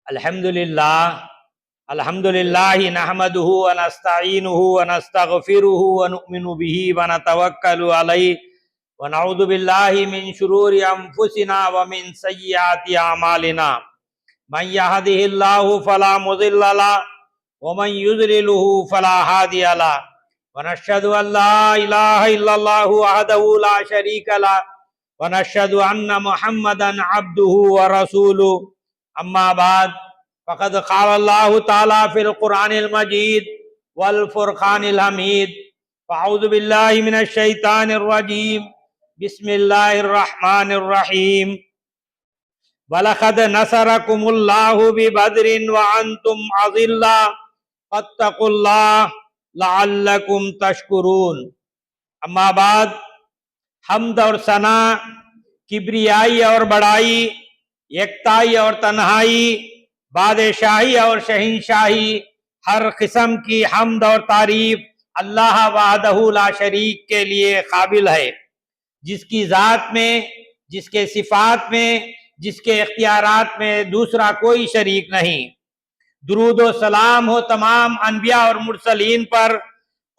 الحمدللہ نحمدہ ونستعینہ ونستغفرہ ونؤمن بہ ونتوکل علیہ ونعوذ باللہ من شرور انفسنا ومن سیئات اعمالنا من یہدہ اللہ فلا مضل لہ ومن یضللہ فلا ہادی لہ ونشہد ان لا الہ الا اللہ وحدہ لا شریک لہ ونشہد ان محمدا عبدہ ورسولہ اما بعد فقد قال اللہ تعالی فی القرآن المجید والفرقان الحمید فاعوذ باللہ من الشیطان الرجیم بسم اللہ الرحمن الرحیم وَلَقَدْ نَصَرَكُمُ اللَّهُ بِبَدْرٍ وَأَنْتُمْ أَذِلَّةٌ فَاتَّقُوا اللَّهَ لَعَلَّكُمْ تَشْكُرُونَ۔ اما بعد، حمد اور ثنا، کبریائی اور بڑائی، یکتائی اور تنہائی، بادشاہی اور شہنشاہی، ہر قسم کی حمد اور تعریف اللہ وحدہ لا شریک کے لیے قابل ہے، جس کی ذات میں، جس کے صفات میں، جس کے اختیارات میں دوسرا کوئی شریک نہیں۔ درود و سلام ہو تمام انبیاء اور مرسلین پر،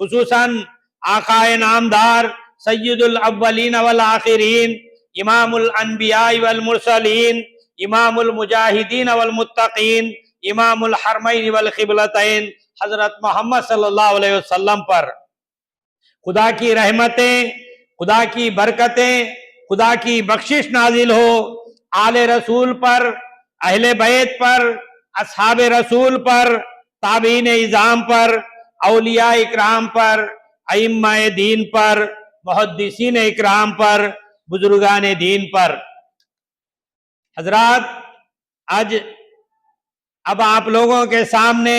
خصوصاً آقائے نامدار سید الاولین والآخرین، امام الانبیاء والمرسلین، امام المجاہدین والمتقین، امام الحرمین والقبلتین حضرت محمد صلی اللہ علیہ وسلم پر۔ خدا کی رحمتیں، خدا کی برکتیں، خدا کی بخشش نازل ہو آل رسول پر، اہل بیت پر، اصحاب رسول پر، تابعین اعظام پر، اولیاء اکرام پر، ائمہ دین پر، محدثین اکرام پر، بزرگان دین پر۔ حضرات، اب آپ لوگوں کے سامنے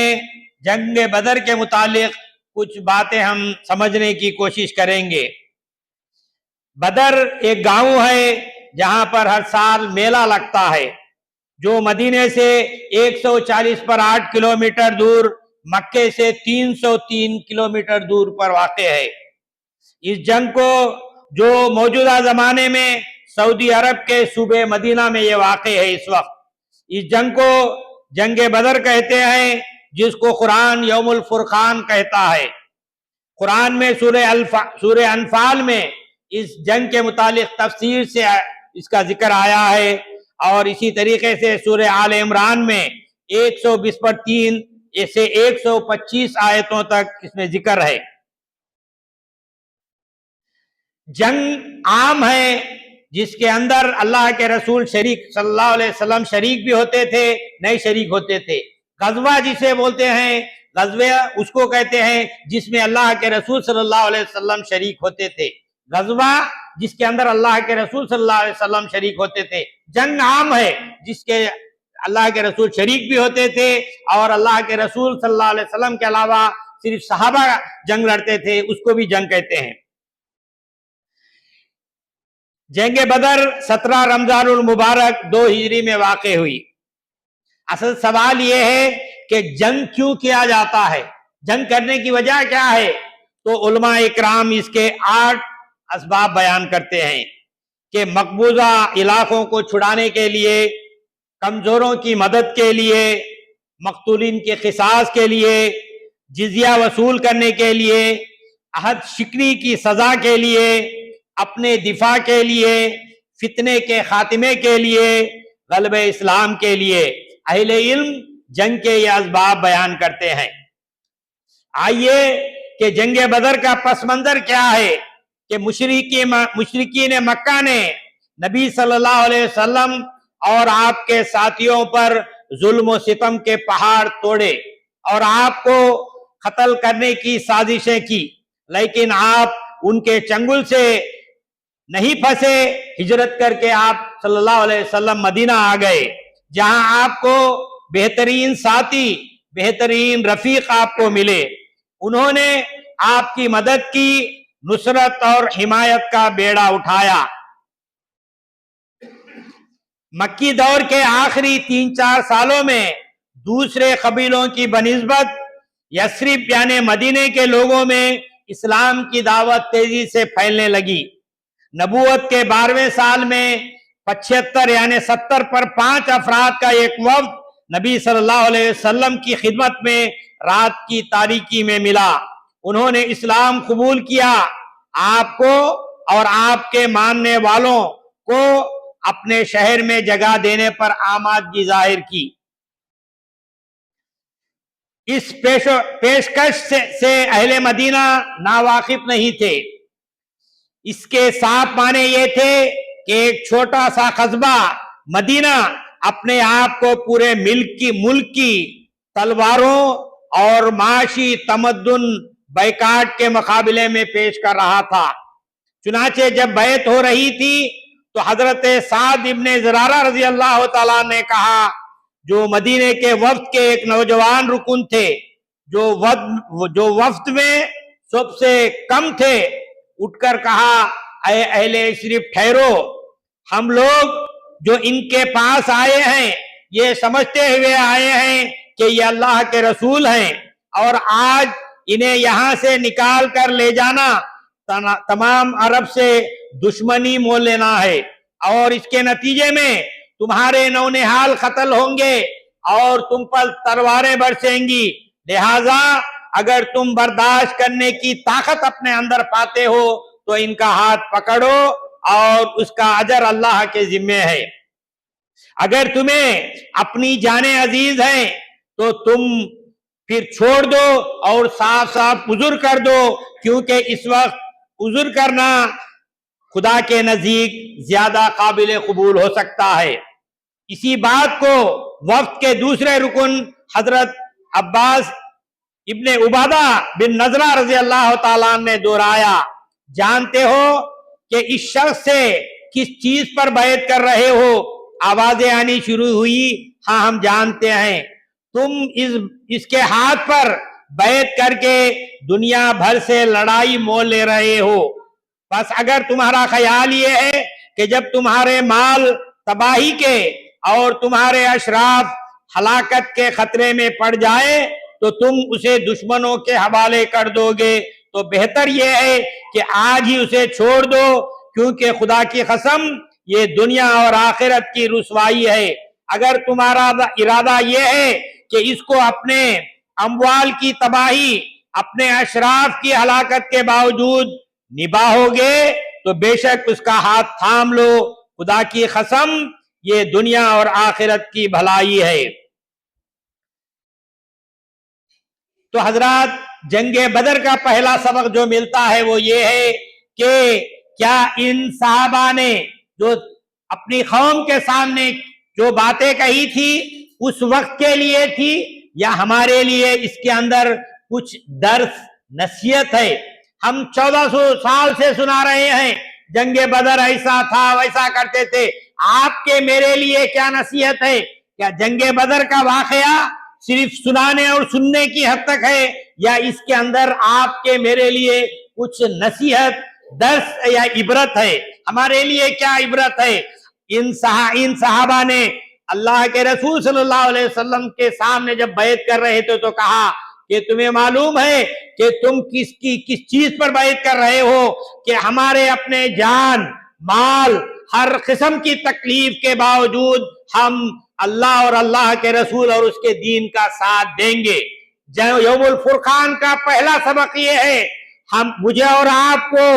جنگ بدر کے متعلق کچھ باتیں ہم سمجھنے کی کوشش کریں گے۔ بدر ایک گاؤں ہے جہاں پر ہر سال میلہ لگتا ہے، جو مدینے سے 140 پر 8 کلومیٹر دور، مکے سے 303 کلومیٹر دور پر واقع ہے۔ اس جنگ کو، جو موجودہ زمانے میں سعودی عرب کے صوبے مدینہ میں یہ واقع ہے اس وقت، اس جنگ کو جنگ بدر کہتے ہیں، جس کو قرآن یوم الفرقان کہتا ہے۔ قرآن میں سورہ انفال میں اس جنگ کے متعلق تفصیل سے اس کا ذکر آیا ہے، اور اسی طریقے سے سورہ آل عمران میں 120 پر 3 سے 125 آیتوں تک اس میں ذکر ہے۔ جنگ عام ہے جس کے اندر اللہ کے رسول شریک صلی اللہ علیہ وسلم شریک بھی ہوتے تھے، نہیں شریک ہوتے تھے۔ غزوہ جسے بولتے ہیں، غزوہ اس کو کہتے ہیں جس میں اللہ کے رسول صلی اللہ علیہ وسلم شریک ہوتے تھے۔ غزوہ جس کے اندر اللہ کے رسول صلی اللہ علیہ وسلم شریک ہوتے تھے۔ جنگ عام ہے جس کے اللہ کے رسول شریک بھی ہوتے تھے، اور اللہ کے رسول صلی اللہ علیہ وسلم کے علاوہ صرف صحابہ جنگ لڑتے تھے، اس کو بھی جنگ کہتے ہیں۔ جنگ بدر 17 رمضان المبارک 2 ہجری میں واقع ہوئی۔ اصل سوال یہ ہے کہ جنگ کیوں کیا جاتا ہے، جنگ کرنے کی وجہ کیا ہے؟ تو علماء اکرام اس کے 8 اسباب بیان کرتے ہیں کہ مقبوضہ علاقوں کو چھڑانے کے لیے، کمزوروں کی مدد کے لیے، مقتولین کے قصاص کے لیے، جزیہ وصول کرنے کے لیے، عہد شکنی کی سزا کے لیے، اپنے دفاع کے لیے، فتنے کے خاتمے کے لیے، غلبہ اسلام کے لیے۔ اہل علم جنگ کے یہ اسباب بیان کرتے ہیں۔ آئیے کہ جنگ بدر کا پس منظر کیا ہے کہ مشرکین مکہ نے نبی صلی اللہ علیہ وسلم اور آپ کے ساتھیوں پر ظلم و ستم کے پہاڑ توڑے اور آپ کو قتل کرنے کی سازشیں کی، لیکن آپ ان کے چنگل سے نہیں پھنسے۔ ہجرت کر کے آپ صلی اللہ علیہ وسلم مدینہ آ گئے، جہاں آپ کو بہترین ساتھی، بہترین رفیق آپ کو ملے۔ انہوں نے آپ کی مدد کی، نصرت اور حمایت کا بیڑا اٹھایا۔ مکی دور کے آخری 3-4 سالوں میں دوسرے قبیلوں کی بنسبت یثرب یعنی مدینے کے لوگوں میں اسلام کی دعوت تیزی سے پھیلنے لگی۔ نبوت کے 12ویں سال میں 75 یعنی 70 پر 5 افراد کا ایک وفد نبی صلی اللہ علیہ وسلم کی خدمت میں رات کی تاریکی میں ملا. انہوں نے اسلام قبول کیا. آپ کو اور آپ کے ماننے والوں کو اپنے شہر میں جگہ دینے پر آمادگی ظاہر کی. اس پیشکش سے اہل مدینہ ناواقف نہیں تھے. اس کے صاف معنی یہ تھے کہ ایک چھوٹا سا قصبہ مدینہ اپنے آپ کو پورے ملک کی تلواروں اور معاشی تمدن بیکاٹ کے مقابلے میں پیش کر رہا تھا. چنانچہ جب بیعت ہو رہی تھی تو حضرت سعد ابن زرارہ رضی اللہ تعالیٰ نے کہا، جو مدینے کے وفد کے ایک نوجوان رکن تھے، جو وفد میں سب سے کم تھے، اٹھ کر کہا، اے اہل شریف ٹھہرو. ہم لوگ جو ان کے پاس آئے ہیں یہ سمجھتے ہوئے آئے ہیں کہ یہ اللہ کے رسول ہیں، اور آج انہیں یہاں سے نکال کر لے جانا تمام عرب سے دشمنی مول لینا ہے، اور اس کے نتیجے میں تمہارے نونہال قتل ہوں گے اور تم پر تلواریں برسیں گی. لہذا اگر تم برداشت کرنے کی طاقت اپنے اندر پاتے ہو تو ان کا ہاتھ پکڑو اور اس کا اجر اللہ کے ذمے ہے. اگر تمہیں اپنی جانیں عزیز ہیں تو تم پھر چھوڑ دو اور صاف صاف عذر کر دو، کیونکہ اس وقت عذر کرنا خدا کے نزدیک زیادہ قابل قبول ہو سکتا ہے. اسی بات کو وفد کے دوسرے رکن حضرت عباس ابن عبادہ بن نضرہ رضی اللہ تعالیٰ نے دہرایا. جانتے ہو کہ اس شخص سے کس چیز پر بیعت کر رہے ہو؟ آوازیں آنی شروع ہوئی، ہاں ہم جانتے ہیں. تم اس کے ہاتھ پر بیعت کر کے دنیا بھر سے لڑائی مول لے رہے ہو. بس اگر تمہارا خیال یہ ہے کہ جب تمہارے مال تباہی کے اور تمہارے اشراف ہلاکت کے خطرے میں پڑ جائے تو تم اسے دشمنوں کے حوالے کر دو گے، تو بہتر یہ ہے کہ آج ہی اسے چھوڑ دو، کیونکہ خدا کی قسم یہ دنیا اور آخرت کی رسوائی ہے. اگر تمہارا ارادہ یہ ہے کہ اس کو اپنے اموال کی تباہی، اپنے اشراف کی ہلاکت کے باوجود نباہو گے تو بے شک اس کا ہاتھ تھام لو. خدا کی قسم یہ دنیا اور آخرت کی بھلائی ہے. تو حضرات، جنگ بدر کا پہلا سبق جو ملتا ہے وہ یہ ہے کہ کیا ان صحابہ نے جو اپنی قوم کے سامنے جو باتیں کہی تھی اس وقت کے لیے تھی یا ہمارے لیے اس کے اندر کچھ درس نصیحت ہے؟ ہم 1400 سال سے سنا رہے ہیں جنگ بدر ایسا تھا ویسا کرتے تھے. آپ کے میرے لیے کیا نصیحت ہے؟ کیا جنگ بدر کا واقعہ صرف سنانے اور سننے کی حد تک ہے، یا اس کے اندر آپ کے میرے لیے کچھ نصیحت، درس یا عبرت ہے؟ ہمارے لیے کیا عبرت ہے؟ ان صحابہ نے اللہ کے رسول صلی اللہ علیہ وسلم کے سامنے جب بیعت کر رہے تھے تو کہا کہ تمہیں معلوم ہے کہ تم کس چیز پر بیعت کر رہے ہو؟ کہ ہمارے اپنے جان مال ہر قسم کی تکلیف کے باوجود ہم اللہ اور اللہ کے رسول اور اس کے دین کا ساتھ دیں گے. یوم الفرقان کا پہلا سبق یہ ہے، مجھے اور آپ کو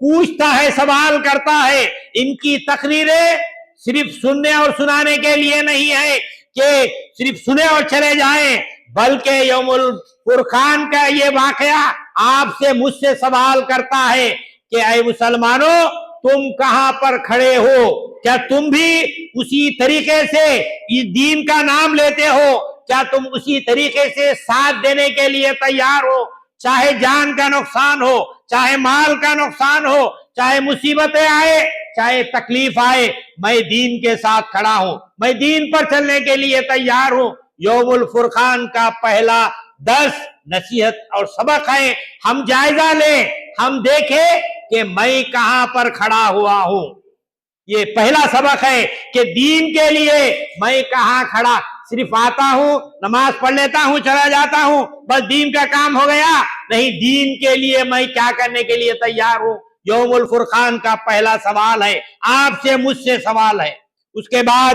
پوچھتا ہے، سوال کرتا ہے. ان کی تقریریں صرف سننے اور سنانے کے لیے نہیں ہے کہ صرف سنے اور چلے جائیں، بلکہ یوم الفرقان کا یہ واقعہ آپ سے مجھ سے سوال کرتا ہے کہ اے مسلمانوں، تم کہاں پر کھڑے ہو؟ کیا تم بھی اسی طریقے سے اس دین کا نام لیتے ہو؟ کیا تم اسی طریقے سے ساتھ دینے کے لیے تیار ہو؟ چاہے جان کا نقصان ہو، چاہے مال کا نقصان ہو، چاہے مصیبتیں آئے، چاہے تکلیف آئے، میں دین کے ساتھ کھڑا ہوں، میں دین پر چلنے کے لیے تیار ہوں. یوم الفرقان کا پہلا درس، نصیحت اور سبق ہے. ہم جائزہ لیں، ہم دیکھیں کہ میں کہاں پر کھڑا ہوا ہوں. یہ پہلا سبق ہے کہ دین کے لیے میں کہاں کھڑا. صرف آتا ہوں، نماز پڑھ لیتا ہوں، چلا جاتا ہوں، بس دین کا کام ہو گیا. نہیں، دین کے لیے میں کیا کرنے کے لیے تیار ہوں. یوم الفرقان کا پہلا سوال ہے، آپ سے مجھ سے سوال ہے. اس کے بعد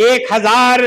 1000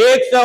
100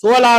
16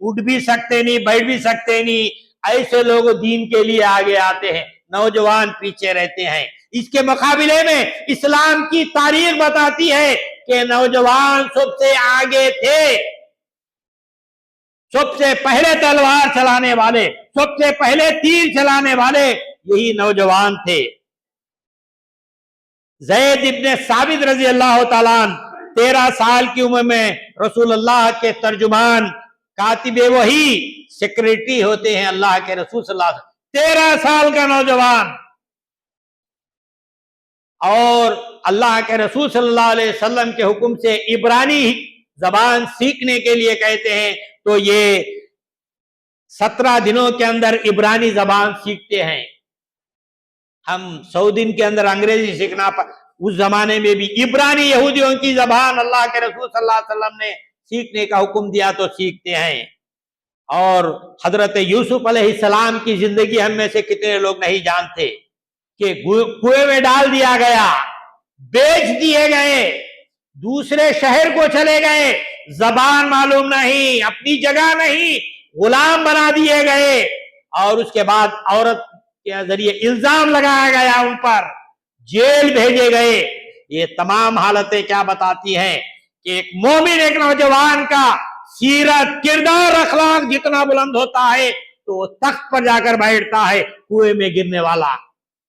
اٹھ بھی سکتے نہیں, بیٹھ بھی سکتے نہیں, ایسے لوگ دین کے لیے آگے آتے ہیں, نوجوان پیچھے رہتے ہیں. اس کے مقابلے میں اسلام کی تاریخ بتاتی ہے کہ نوجوان سب سے آگے تھے. سب سے پہلے تلوار چلانے والے, سب سے پہلے تیر چلانے والے یہی نوجوان تھے. زید ابن ثابت رضی اللہ تعالیٰ عنہ 13 سال کی عمر میں رسول اللہ کے ترجمان, کاتب وحی, سیکریٹری ہوتے ہیں اللہ کے رسول صلی اللہ علیہ وسلم. 13 سال کا نوجوان, اور اللہ کے رسول صلی اللہ علیہ وسلم کے حکم سے عبرانی زبان سیکھنے کے لیے کہتے ہیں تو یہ 17 دنوں کے اندر عبرانی زبان سیکھتے ہیں. ہم 100 دن کے اندر انگریزی سیکھنا, اس زمانے میں بھی عبرانی یہودیوں کی زبان اللہ کے رسول صلی اللہ علیہ وسلم نے سیکھنے کا حکم دیا تو سیکھتے ہیں. اور حضرت یوسف علیہ السلام کی زندگی ہم میں سے کتنے لوگ نہیں جانتے کہ کنویں میں ڈال دیا گیا, بیچ دیے گئے, دوسرے شہر کو چلے گئے, زبان معلوم نہیں, اپنی جگہ نہیں, غلام بنا دیے گئے, اور اس کے بعد عورت کے ذریعے الزام لگایا گیا, ان پر جیل بھیجے گئے. یہ تمام حالتیں کیا بتاتی ہیں کہ ایک مومن, ایک نوجوان کا سیرت, کردار, اخلاق جتنا بلند ہوتا ہے تو وہ تخت پر جا کر بیٹھتا ہے کنویں میں گرنے والا.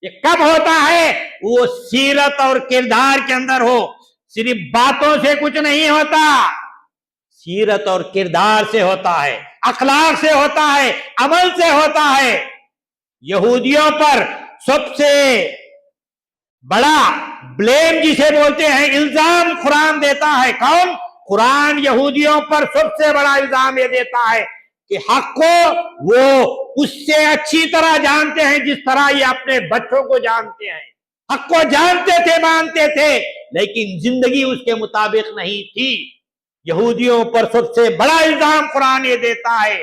یہ کب ہوتا ہے؟ وہ سیرت اور کردار کے اندر ہو. صرف باتوں سے کچھ نہیں ہوتا, سیرت اور کردار سے ہوتا ہے, اخلاق سے ہوتا ہے, عمل سے ہوتا ہے. یہودیوں پر سب سے بڑا بلیم جسے بولتے ہیں, الزام قرآن دیتا ہے. کون؟ قرآن یہودیوں پر سب سے بڑا الزام یہ دیتا ہے کہ حق کو وہ اس سے اچھی طرح جانتے ہیں جس طرح یہ اپنے بچوں کو جانتے ہیں. حق کو جانتے تھے, مانتے تھے, لیکن زندگی اس کے مطابق نہیں تھی. یہودیوں پر سب سے بڑا الزام قرآن یہ دیتا ہے.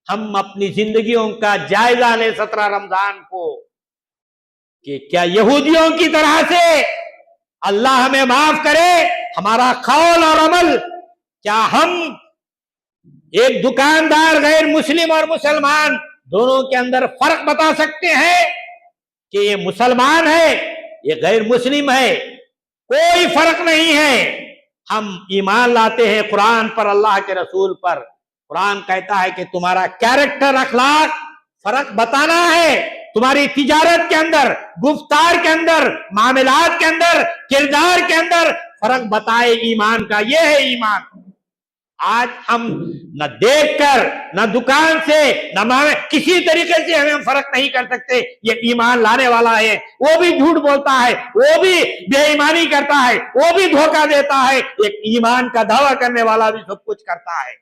ہم اپنی زندگیوں کا جائزہ لیں 17 رمضان کو کہ کیا یہودیوں کی طرح سے, اللہ ہمیں معاف کرے, ہمارا قول اور عمل, کیا ہم ایک دکاندار غیر مسلم اور مسلمان دونوں کے اندر فرق بتا سکتے ہیں کہ یہ مسلمان ہے, یہ غیر مسلم ہے؟ کوئی فرق نہیں ہے. ہم ایمان لاتے ہیں قرآن پر, اللہ کے رسول پر. قرآن کہتا ہے کہ تمہارا کیریکٹر, اخلاق فرق بتانا ہے. تمہاری تجارت کے اندر, گفتار کے اندر, معاملات کے اندر, کردار کے اندر فرق بتائے ایمان کا. یہ ہے ایمان. آج ہم نہ دیکھ کر, نہ دکان سے, نہ کسی طریقے سے ہمیں فرق نہیں کر سکتے یہ ایمان لانے والا ہے, وہ بھی جھوٹ بولتا ہے, وہ بھی بے ایمانی کرتا ہے, وہ بھی دھوکہ دیتا ہے. ایک ایمان کا دعویٰ کرنے والا بھی سب کچھ کرتا ہے.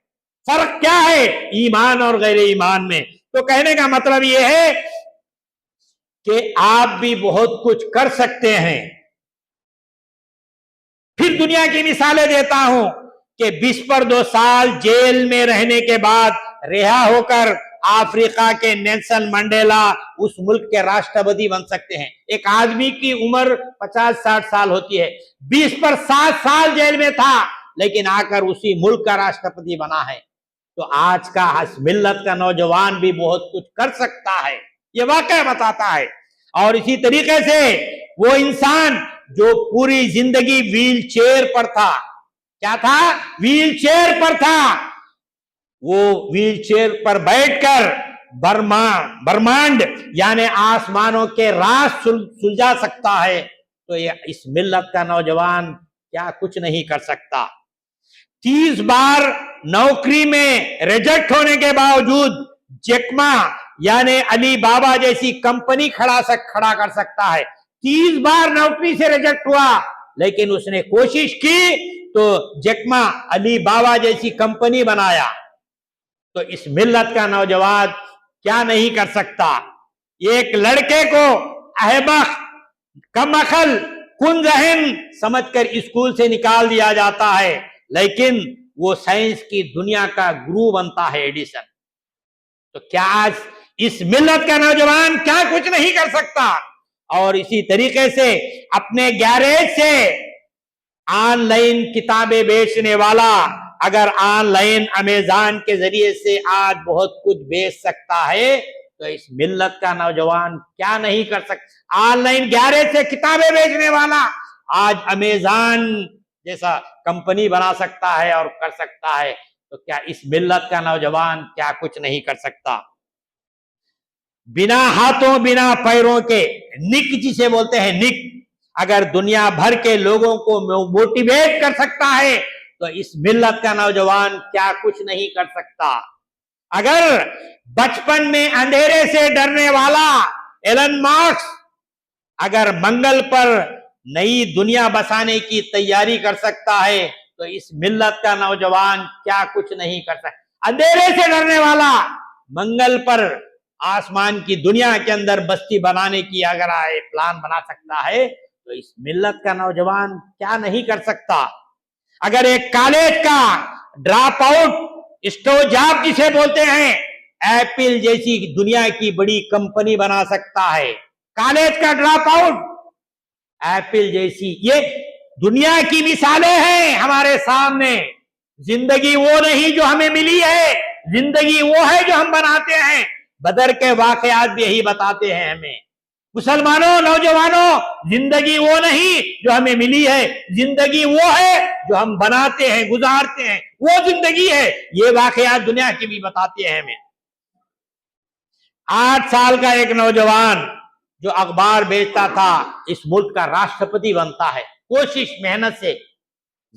فرق کیا ہے ایمان اور غیر ایمان میں؟ تو کہنے کا مطلب یہ ہے کہ آپ بھی بہت کچھ کر سکتے ہیں. پھر دنیا کی مثالیں دیتا ہوں کہ 20 پر 2 سال جیل میں رہنے کے بعد رہا ہو کر افریقہ کے نیلسن منڈیلا اس ملک کے راشٹرپتی بن سکتے ہیں. ایک آدمی کی عمر 50-60 سال ہوتی ہے, 20 پر 7 سال جیل میں تھا, لیکن آ کر اسی ملک کا راشٹرپتی بنا ہے. تو آج کا اس ملت کا نوجوان بھی بہت کچھ کر سکتا ہے, یہ واقعہ بتاتا ہے. اور اسی طریقے سے وہ انسان جو پوری زندگی ویل چیئر پر تھا, کیا تھا؟ ویل چیئر پر تھا, وہ ویل چیئر پر بیٹھ کر برمانڈ یعنی آسمانوں کے راز سلجھا سکتا ہے. تو یہ اس ملت کا نوجوان کیا کچھ نہیں کر سکتا. 30 بار نوکری میں ریجیکٹ ہونے کے باوجود جیکما یعنی علی بابا جیسی کمپنی کھڑا کر سکتا ہے. 30 بار نوکری سے ریجیکٹ ہوا, لیکن اس نے کوشش کی تو جیکما علی بابا جیسی کمپنی بنایا. تو اس ملت کا نوجوان کیا نہیں کر سکتا. ایک لڑکے کو احمق, کم عقل, کن ذہن سمجھ کر اسکول سے نکال دیا جاتا ہے, لیکن وہ سائنس کی دنیا کا گرو بنتا ہے, ایڈیسن. تو کیا آج اس ملت کا نوجوان کیا کچھ نہیں کر سکتا؟ اور اسی طریقے سے اپنے گیریج سے آن لائن کتابیں بیچنے والا, اگر آن لائن امیزان کے ذریعے سے آج بہت کچھ بیچ سکتا ہے تو اس ملت کا نوجوان کیا نہیں کر سکتا؟ آن لائن گیارے سے کتابیں بیچنے والا آج امیزان جیسا کمپنی بنا سکتا ہے اور کر سکتا ہے، تو کیا اس ملت کا نوجوان کیا کچھ نہیں کر سکتا؟ بنا ہاتھوں بنا پیروں کے نک جسے بولتے ہیں نک، اگر دنیا بھر کے لوگوں کو موٹیویٹ کر سکتا ہے تو اس ملت کا نوجوان کیا کچھ نہیں کر سکتا؟ اگر بچپن میں اندھیرے سے ڈرنے والا ایلن ماسک اگر منگل پر نئی دنیا بسانے کی تیاری کر سکتا ہے تو اس ملت کا نوجوان کیا کچھ نہیں کر سکتا؟ اندھیرے سے ڈرنے والا منگل پر آسمان کی دنیا کے اندر بستی بنانے کی اگر پلان بنا سکتا ہے تو اس ملت کا نوجوان کیا نہیں کر سکتا؟ اگر ایک کالج کا ڈراپ آؤٹ اسٹو جاب جسے بولتے ہیں ایپل جیسی دنیا کی بڑی کمپنی بنا سکتا ہے، کالج کا ڈراپ آؤٹ ایپل جیسی، یہ دنیا کی مثالیں ہیں ہمارے سامنے۔ زندگی وہ نہیں جو ہمیں ملی ہے، زندگی وہ ہے جو ہم بناتے ہیں۔ بدر کے واقعات بھی یہی بتاتے ہیں ہمیں۔ مسلمانوں، نوجوانوں، زندگی وہ نہیں جو ہمیں ملی ہے، زندگی وہ ہے جو ہم بناتے ہیں، گزارتے ہیں، وہ زندگی ہے۔ یہ واقعات دنیا کی بھی بتاتے ہیں ہمیں۔ 8 سال کا ایک نوجوان جو اخبار بیچتا تھا اس ملک کا راشٹرپتی بنتا ہے، کوشش محنت سے۔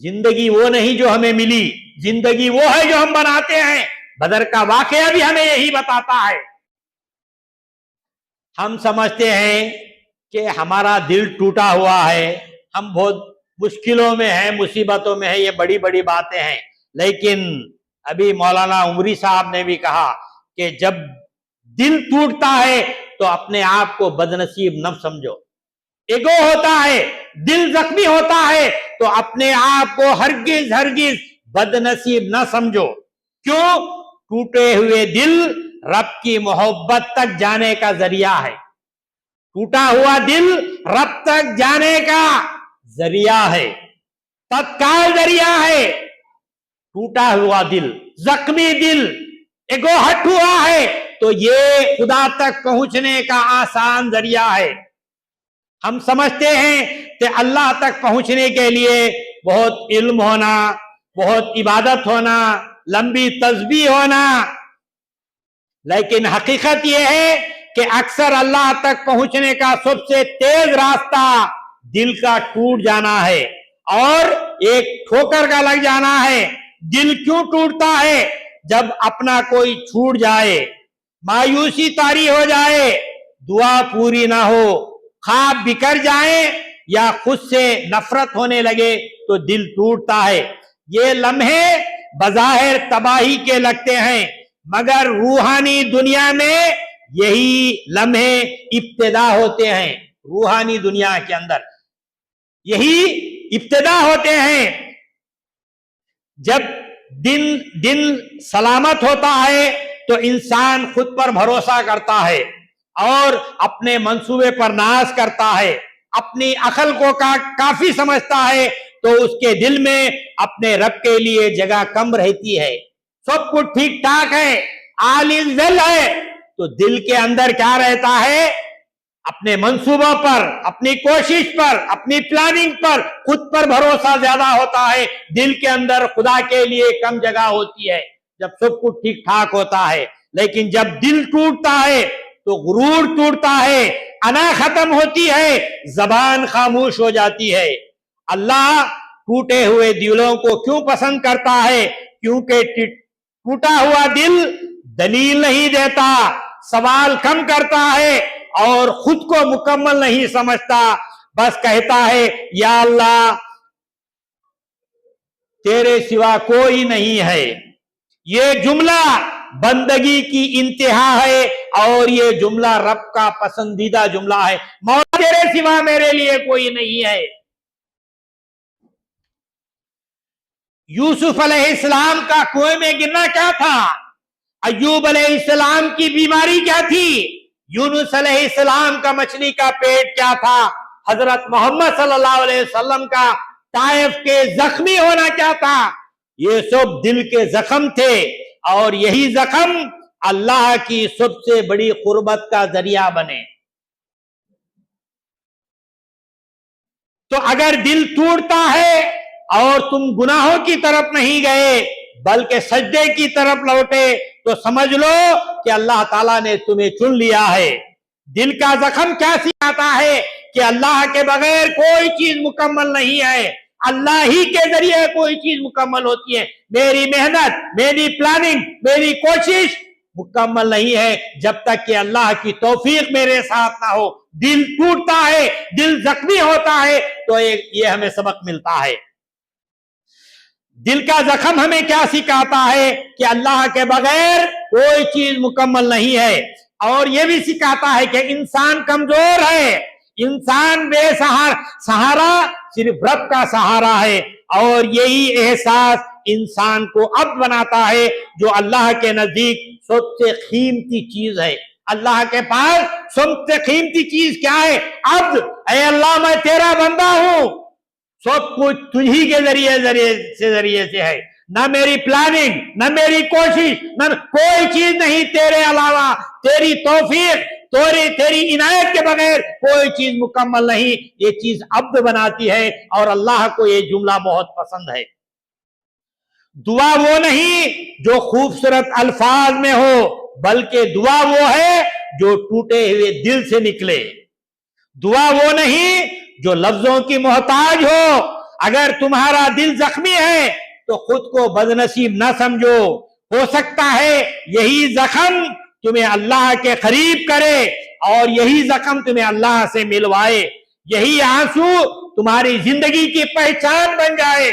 زندگی وہ نہیں جو ہمیں ملی، زندگی وہ ہے جو ہم بناتے ہیں۔ بدر کا واقعہ بھی ہمیں یہی بتاتا ہے۔ ہم سمجھتے ہیں کہ ہمارا دل ٹوٹا ہوا ہے، ہم بہت مشکلوں میں ہیں، مصیبتوں میں ہیں، یہ بڑی بڑی باتیں ہیں، لیکن ابھی مولانا عمری صاحب نے بھی کہا کہ جب دل ٹوٹتا ہے تو اپنے آپ کو بدنصیب نہ سمجھو۔ ایگو ہوتا ہے، دل زخمی ہوتا ہے تو اپنے آپ کو ہرگز ہرگز بدنصیب نہ سمجھو۔ کیوں؟ ٹوٹے ہوئے دل رب کی محبت تک جانے کا ذریعہ ہے۔ ٹوٹا ہوا دل رب تک جانے کا ذریعہ ہے، تتکال ذریعہ ہے۔ ٹوٹا ہوا دل، زخمی دل، ایگو ہٹ ہوا ہے تو یہ خدا تک پہنچنے کا آسان ذریعہ ہے۔ ہم سمجھتے ہیں کہ اللہ تک پہنچنے کے لیے بہت علم ہونا، بہت عبادت ہونا، لمبی تسبیح ہونا، لیکن حقیقت یہ ہے کہ اکثر اللہ تک پہنچنے کا سب سے تیز راستہ دل کا ٹوٹ جانا ہے اور ایک ٹھوکر کا لگ جانا ہے۔ دل کیوں ٹوٹتا ہے؟ جب اپنا کوئی چھوٹ جائے، مایوسی طاری ہو جائے، دعا پوری نہ ہو، خواب بکھر جائے یا خود سے نفرت ہونے لگے تو دل ٹوٹتا ہے۔ یہ لمحے بظاہر تباہی کے لگتے ہیں مگر روحانی دنیا میں یہی لمحے ابتدا ہوتے ہیں۔ روحانی دنیا کے اندر یہی ابتدا ہوتے ہیں۔ جب دل سلامت ہوتا ہے تو انسان خود پر بھروسہ کرتا ہے اور اپنے منصوبے پر ناز کرتا ہے، اپنی عقل کو کافی سمجھتا ہے تو اس کے دل میں اپنے رب کے لیے جگہ کم رہتی ہے۔ سب کچھ ٹھیک ٹھاک ہے، آل از ویل ہے، تو دل کے اندر کیا رہتا ہے؟ اپنے منصوبوں پر، اپنی کوشش پر، اپنی پلاننگ پر خود پر بھروسہ زیادہ ہوتا ہے۔ دل کے اندر خدا کے لیے کم جگہ ہوتی ہے جب سب کچھ ٹھیک ٹھاک ہوتا ہے۔ لیکن جب دل ٹوٹتا ہے تو غرور ٹوٹتا ہے، انا ختم ہوتی ہے، زبان خاموش ہو جاتی ہے۔ اللہ ٹوٹے ہوئے دلوں کو کیوں پسند کرتا ہے؟ کیونکہ ٹوٹا ہوا دل دلیل نہیں دیتا، سوال کم کرتا ہے اور خود کو مکمل نہیں سمجھتا، بس کہتا ہے یا اللہ تیرے سوا کوئی نہیں ہے۔ یہ جملہ بندگی کی انتہا ہے اور یہ جملہ رب کا پسندیدہ جملہ ہے۔ مولا تیرے سوا میرے لیے کوئی نہیں ہے۔ یوسف علیہ السلام کا کنویں میں گرنا کیا تھا؟ ایوب علیہ السلام کی بیماری کیا تھی؟ یونس علیہ السلام کا مچھلی کا پیٹ کیا تھا؟ حضرت محمد صلی اللہ علیہ وسلم کا طائف کے زخمی ہونا کیا تھا؟ یہ سب دل کے زخم تھے، اور یہی زخم اللہ کی سب سے بڑی قربت کا ذریعہ بنے۔ تو اگر دل ٹوٹتا ہے اور تم گناہوں کی طرف نہیں گئے بلکہ سجدے کی طرف لوٹے، تو سمجھ لو کہ اللہ تعالیٰ نے تمہیں چن لیا ہے۔ دل کا زخم کیا سکھاتا ہے کہ اللہ کے بغیر کوئی چیز مکمل نہیں ہے، اللہ ہی کے ذریعے کوئی چیز مکمل ہوتی ہے۔ میری محنت، میری پلاننگ، میری کوشش مکمل نہیں ہے جب تک کہ اللہ کی توفیق میرے ساتھ نہ ہو۔ دل ٹوٹتا ہے، دل زخمی ہوتا ہے، تو یہ ہمیں سبق ملتا ہے۔ دل کا زخم ہمیں کیا سکھاتا ہے کہ اللہ کے بغیر کوئی چیز مکمل نہیں ہے، اور یہ بھی سکھاتا ہے کہ انسان کمزور ہے، انسان بے سہارا صرف رب کا سہارا ہے، اور یہی احساس انسان کو عبد بناتا ہے، جو اللہ کے نزدیک سب سے قیمتی چیز ہے۔ اللہ کے پاس سب سے قیمتی چیز کیا ہے؟ عبد۔ اے اللہ، میں تیرا بندہ ہوں، سب کچھ تجھی کے ذریعے سے ہے، نہ میری پلاننگ، نہ میری کوشش، نہ کوئی چیز نہیں تیرے علاوہ، تیری توفیق، تیری عنایت کے بغیر کوئی چیز مکمل نہیں۔ یہ چیز عبد بناتی ہے، اور اللہ کو یہ جملہ بہت پسند ہے۔ دعا وہ نہیں جو خوبصورت الفاظ میں ہو، بلکہ دعا وہ ہے جو ٹوٹے ہوئے دل سے نکلے۔ دعا وہ نہیں جو لفظوں کی محتاج ہو۔ اگر تمہارا دل زخمی ہے تو خود کو بدنصیب نہ سمجھو، ہو سکتا ہے یہی زخم تمہیں اللہ کے قریب کرے، اور یہی زخم تمہیں اللہ سے ملوائے۔ یہی آنسو تمہاری زندگی کی پہچان بن جائے،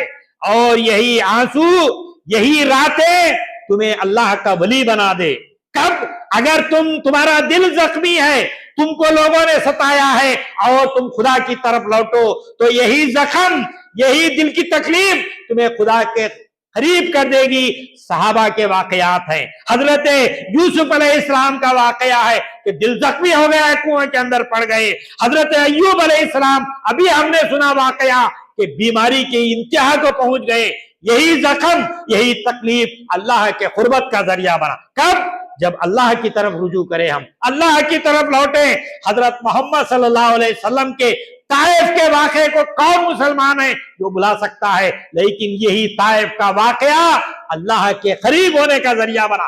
اور یہی آنسو، یہی راتیں تمہیں اللہ کا ولی بنا دے۔ کب؟ اگر تمہارا دل زخمی ہے، تم کو لوگوں نے ستایا ہے، اور تم خدا کی طرف لوٹو، تو یہی زخم، یہی دل کی تکلیف تمہیں خدا کے قریب کر دے گی۔ صحابہ کے واقعات ہیں، حضرت یوسف علیہ السلام کا واقعہ ہے کہ دل زخمی ہو گیا ہے، کنویں کے اندر پڑ گئے۔ حضرت ایوب علیہ السلام، ابھی ہم نے سنا واقعہ کہ بیماری کی انتہا کو پہنچ گئے۔ یہی زخم، یہی تکلیف اللہ کے قربت کا ذریعہ بنا۔ کب؟ جب اللہ کی طرف رجوع کریں، ہم اللہ کی طرف لوٹیں۔ حضرت محمد صلی اللہ علیہ وسلم کے طائف کے واقعے کو کون مسلمان ہے جو بلا سکتا ہے؟ لیکن یہی طائف کا واقعہ اللہ کے قریب ہونے کا ذریعہ بنا۔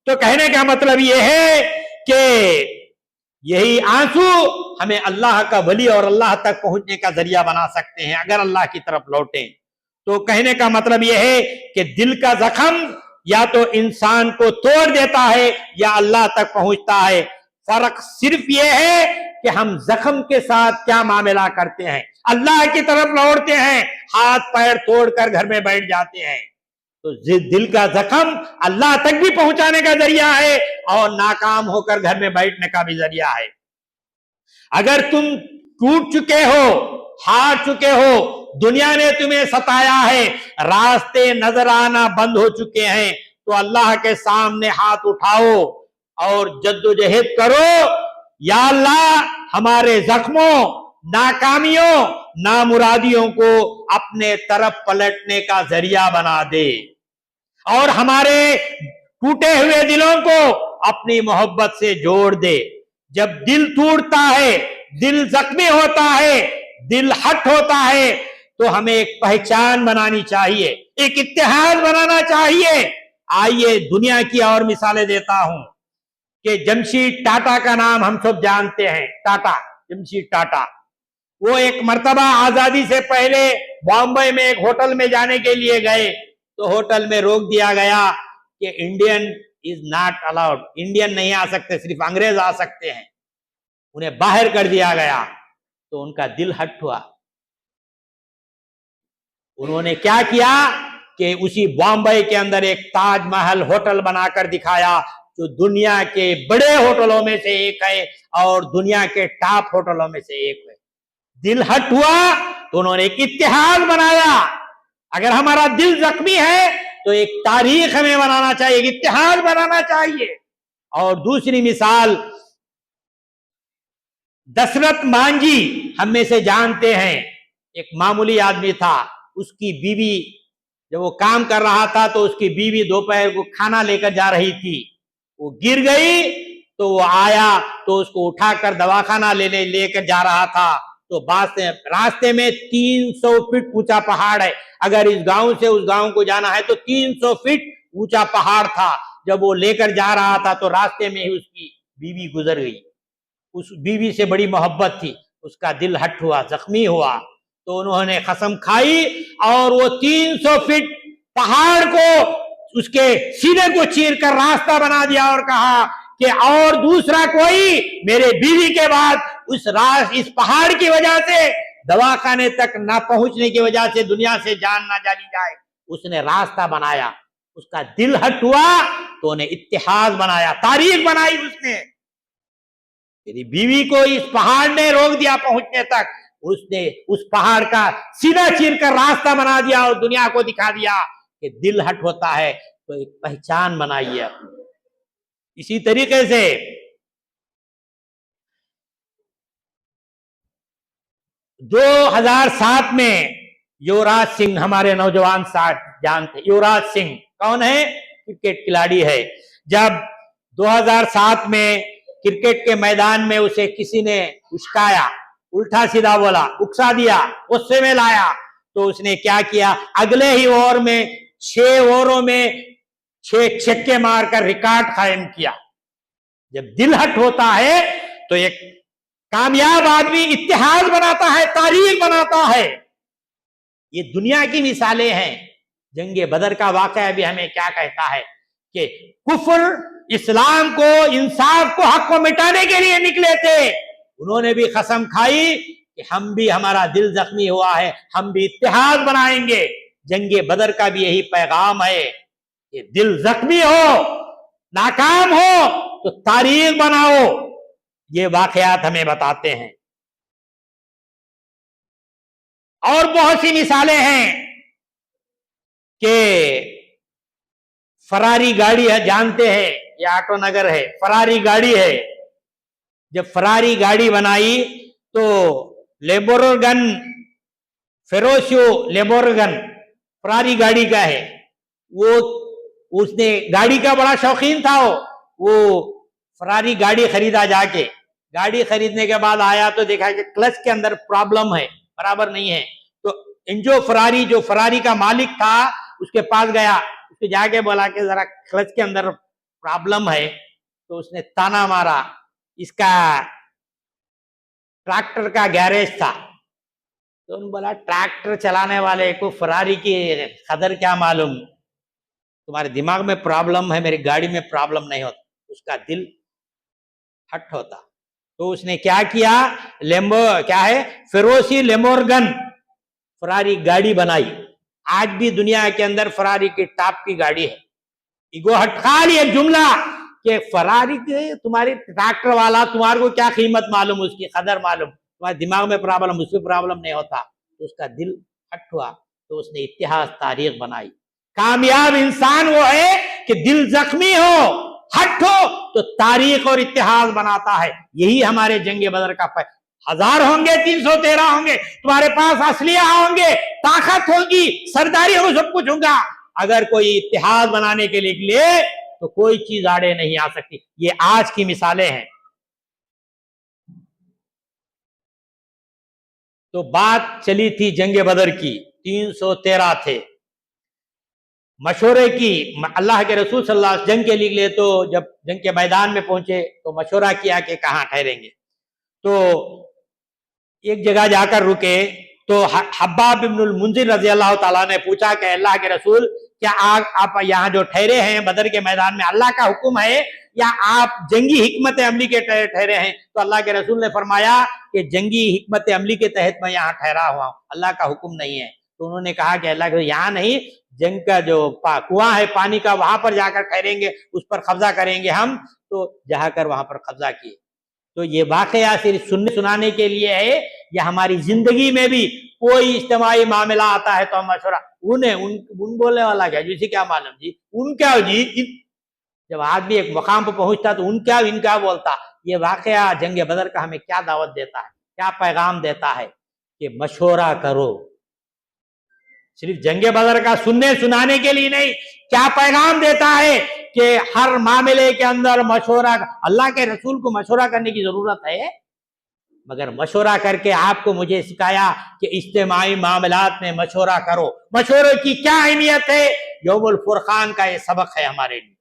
تو کہنے کا مطلب یہ ہے کہ یہی آنسو ہمیں اللہ کا ولی اور اللہ تک پہنچنے کا ذریعہ بنا سکتے ہیں اگر اللہ کی طرف لوٹیں۔ تو کہنے کا مطلب یہ ہے کہ دل کا زخم یا تو انسان کو توڑ دیتا ہے یا اللہ تک پہنچتا ہے۔ فرق صرف یہ ہے کہ ہم زخم کے ساتھ کیا معاملہ کرتے ہیں۔ اللہ کی طرف لوٹتے ہیں، ہاتھ پیر توڑ کر گھر میں بیٹھ جاتے ہیں، تو دل کا زخم اللہ تک بھی پہنچانے کا ذریعہ ہے اور ناکام ہو کر گھر میں بیٹھنے کا بھی ذریعہ ہے۔ اگر تم ٹوٹ چکے ہو، ہار چکے ہو، دنیا نے تمہیں ستایا ہے، راستے نظر آنا بند ہو چکے ہیں، تو اللہ کے سامنے ہاتھ اٹھاؤ اور جدوجہد کرو، یا اللہ ہمارے زخموں، ناکامیوں، نامرادیوں کو اپنے طرف پلٹنے کا ذریعہ بنا دے، اور ہمارے ٹوٹے ہوئے دلوں کو اپنی محبت سے جوڑ دے۔ جب دل ٹوٹتا ہے، دل زخمی ہوتا ہے، دل ہٹ ہوتا ہے، تو ہمیں ایک پہچان بنانی چاہیے، ایک اتحاد بنانا چاہیے۔ آئیے دنیا کی اور مثالیں دیتا ہوں کہ جمشید ٹاٹا کا نام ہم سب جانتے ہیں۔ ٹاٹا، جمشید ٹاٹا، وہ ایک مرتبہ آزادی سے پہلے بامبے میں ایک ہوٹل میں جانے کے لیے گئے، تو ہوٹل میں روک دیا گیا کہ Indian is not allowed, Indian نہیں آ سکتے، صرف انگریز آ سکتے ہیں۔ انہیں باہر کر دیا گیا، تو ان کا دل ہٹ ہوا۔ انہوں نے کیا کیا کہ اسی بامبے کے اندر ایک تاج محل ہوٹل بنا کر دکھایا، جو دنیا کے بڑے ہوٹلوں میں سے ایک ہے اور دنیا کے ٹاپ ہوٹلوں میں سے ایک ہے۔ دل ہٹ ہوا تو انہوں نے ایک اتحاد بنایا۔ اگر ہمارا دل زخمی ہے تو ایک تاریخ ہمیں بنانا چاہیے، ایک اتحاد بنانا چاہیے۔ اور دوسری مثال، دشرت مانجھی ہم میں سے جانتے ہیں، ایک معمولی آدمی تھا، اس کی بیوی جب وہ کام کر رہا تھا تو اس کی بیوی دوپہر کو کھانا لے کر جا رہی تھی، وہ گر گئی تو وہ آیا تو اس کو اٹھا کر دواخانہ لے کر جا رہا تھا، تو راستے میں 300 فٹ اونچا پہاڑ ہے، اگر اس گاؤں سے اس گاؤں کو جانا ہے تو 300 فٹ اونچا پہاڑ تھا، جب وہ لے کر جا رہا تھا تو راستے میں ہی اس کی بیوی گزر گئی، اس بیوی سے بڑی محبت تھی، اس کا دل ہٹ ہوا، زخمی ہوا، تو انہوں نے قسم کھائی اور وہ 300 فٹ پہاڑ کو اس کے سینے کو چیر کر راستہ بنا دیا اور کہا کہ اور دوسرا کوئی میرے بیوی کے بعد اس پہاڑ کی وجہ سے دواخانے تک نہ پہنچنے کی وجہ سے دنیا سے جان نہ جانی جائے، اس نے راستہ بنایا، اس کا دل ہٹ ہوا تو انہیں اتحاد بنایا، تاریخ بنائی، اس نے میری بیوی کو اس پہاڑ نے روک دیا پہنچنے تک، اس نے اس پہاڑ کا سیدھا چیر کر راستہ بنا دیا اور دنیا کو دکھا دیا کہ دل ہٹ ہوتا ہے تو ایک پہچان بنائی ہے۔ اسی طریقے سے 2007 میں یوراج سنگھ، ہمارے نوجوان ساتھ جانتے، یوراج سنگھ کون ہے؟ کرکٹ کھلاڑی ہے، جب 2007 میں کرکٹ کے میدان میں اسے کسی نے اچکایا، الٹا سیدھا بولا، اکسا دیا، غصے میں لایا، تو اس نے کیا کیا، اگلے ہی اوور میں 6 اووروں میں 6 چھکے مار کر ریکارڈ قائم کیا۔ جب دل ہٹ ہوتا ہے تو ایک کامیاب آدمی اتحاد بناتا ہے، تاریخ بناتا ہے۔ یہ دنیا کی مثالیں ہیں۔ جنگ بدر کا واقعہ بھی ہمیں کیا کہتا ہے کہ کفر اسلام کو، انصاف کو، حق کو مٹانے کے لیے نکلے تھے، انہوں نے بھی قسم کھائی کہ ہم بھی، ہمارا دل زخمی ہوا ہے، ہم بھی اتحاد بنائیں گے۔ جنگ بدر کا بھی یہی پیغام ہے کہ دل زخمی ہو، ناکام ہو تو تاریخ بناؤ۔ یہ واقعات ہمیں بتاتے ہیں، اور بہت سی مثالیں ہیں کہ فراری گاڑی ہے، جانتے ہیں، یہ آٹو نگر ہے، فراری گاڑی ہے، جب فراری گاڑی بنائی تو لیبورگن، فیروسیو لیبورگن فراری گاڑی کا ہے، اس نے گاڑی کا بڑا شوقین تھا، وہ فراری گاڑی خریدا، جا کے گاڑی خریدنے کے بعد آیا تو دیکھا کہ کلچ کے اندر پرابلم ہے، برابر نہیں ہے، تو جو فراری کا مالک تھا اس کے پاس گیا، اس کو جا کے بولا کہ ذرا کلچ کے اندر پرابلم ہے، تو اس نے تانا مارا، اس کا ٹریکٹر کا گیریج تھا، تو انہوں نے بولا ٹریکٹر چلانے والے کو فراری کی قدر کیا معلوم، تمہارے دماغ میں پرابلم ہے، میری گاڑی میں پرابلم نہیں ہوتا، اس کا دل ہٹ ہوتا۔ تو اس نے کیا کیا، کیا ہے، فیروسی لیمورگن فراری گاڑی بنائی، آج بھی دنیا کے اندر فراری کی ٹاپ کی گاڑی ہے۔ ایگو ہٹ خالی ایک جملہ کہ فراری کے، تمہاری ٹریکٹر والا، تمہارے کو کیا قیمت معلوم، اس کی قدر معلوم، تمہارے دماغ میں پرابلم، اس میں پرابلم نہیں ہوتا، تو اس کا دل ہٹ ہوا تو اس نے اتحاد، تاریخ بنائی۔ کامیاب انسان وہ ہے کہ دل زخمی ہو، ہٹ ہو تو تاریخ اور اتحاد بناتا ہے۔ یہی ہمارے جنگ بدر کا 1000 ہوں گے، 313 ہوں گے، تمہارے پاس اسلحہ ہوں گے، طاقت ہوگی، سرداری ہوگی، سب کچھ ہوگا، اگر کوئی اتحاد بنانے کے لیے تو کوئی چیز آڑے نہیں آ سکتی۔ یہ آج کی مثالیں ہیں۔ تو بات چلی تھی جنگ بدر کی، 313 تھے، مشورے کی، اللہ کے رسول صلی اللہ علیہ وسلم جنگ کے لیے تو جب جنگ کے میدان میں پہنچے تو مشورہ کیا کہ کہاں ٹھہریں گے، تو ایک جگہ جا کر رکے، تو حباب بن المنذر رضی اللہ تعالیٰ نے پوچھا کہ اللہ کے رسول، کیا آپ یہاں جو ٹھہرے ہیں بدر کے میدان میں اللہ کا حکم ہے یا آپ جنگی حکمت عملی کے ٹھہرے ہیں؟ تو اللہ کے رسول نے فرمایا کہ جنگی حکمت عملی کے تحت میں یہاں ٹھہرا ہوا ہوں، اللہ کا حکم نہیں ہے۔ تو انہوں نے کہا کہ اللہ کے یہاں نہیں، جنگ کا جو کنواں ہے پانی کا، وہاں پر جا کر ٹھہریں گے، اس پر قبضہ کریں گے ہم، تو جا کر وہاں پر قبضہ کیے۔ تو یہ واقعہ صرف سنانے کے لیے ہے، یا ہماری زندگی میں بھی کوئی اجتماعی معاملہ آتا ہے تو ہم مشورہ، ان بولنے والا کیا جی، کیا معلوم جی، ان کیا جی، جب آدمی ایک مقام پر پہنچتا تو ان کیا بولتا۔ یہ واقعہ جنگ بدر کا ہمیں کیا دعوت دیتا ہے، کیا پیغام دیتا ہے کہ مشورہ کرو، صرف جنگ بدر کا سننے سنانے کے لیے نہیں، کیا پیغام دیتا ہے کہ ہر معاملے کے اندر مشورہ، اللہ کے رسول کو مشورہ کرنے کی ضرورت ہے، مگر مشورہ کر کے آپ کو مجھے سکھایا کہ اجتماعی معاملات میں مشورہ کرو، مشورے کی کیا اہمیت ہے، یوم الفرقان کا یہ سبق ہے ہمارے لیے۔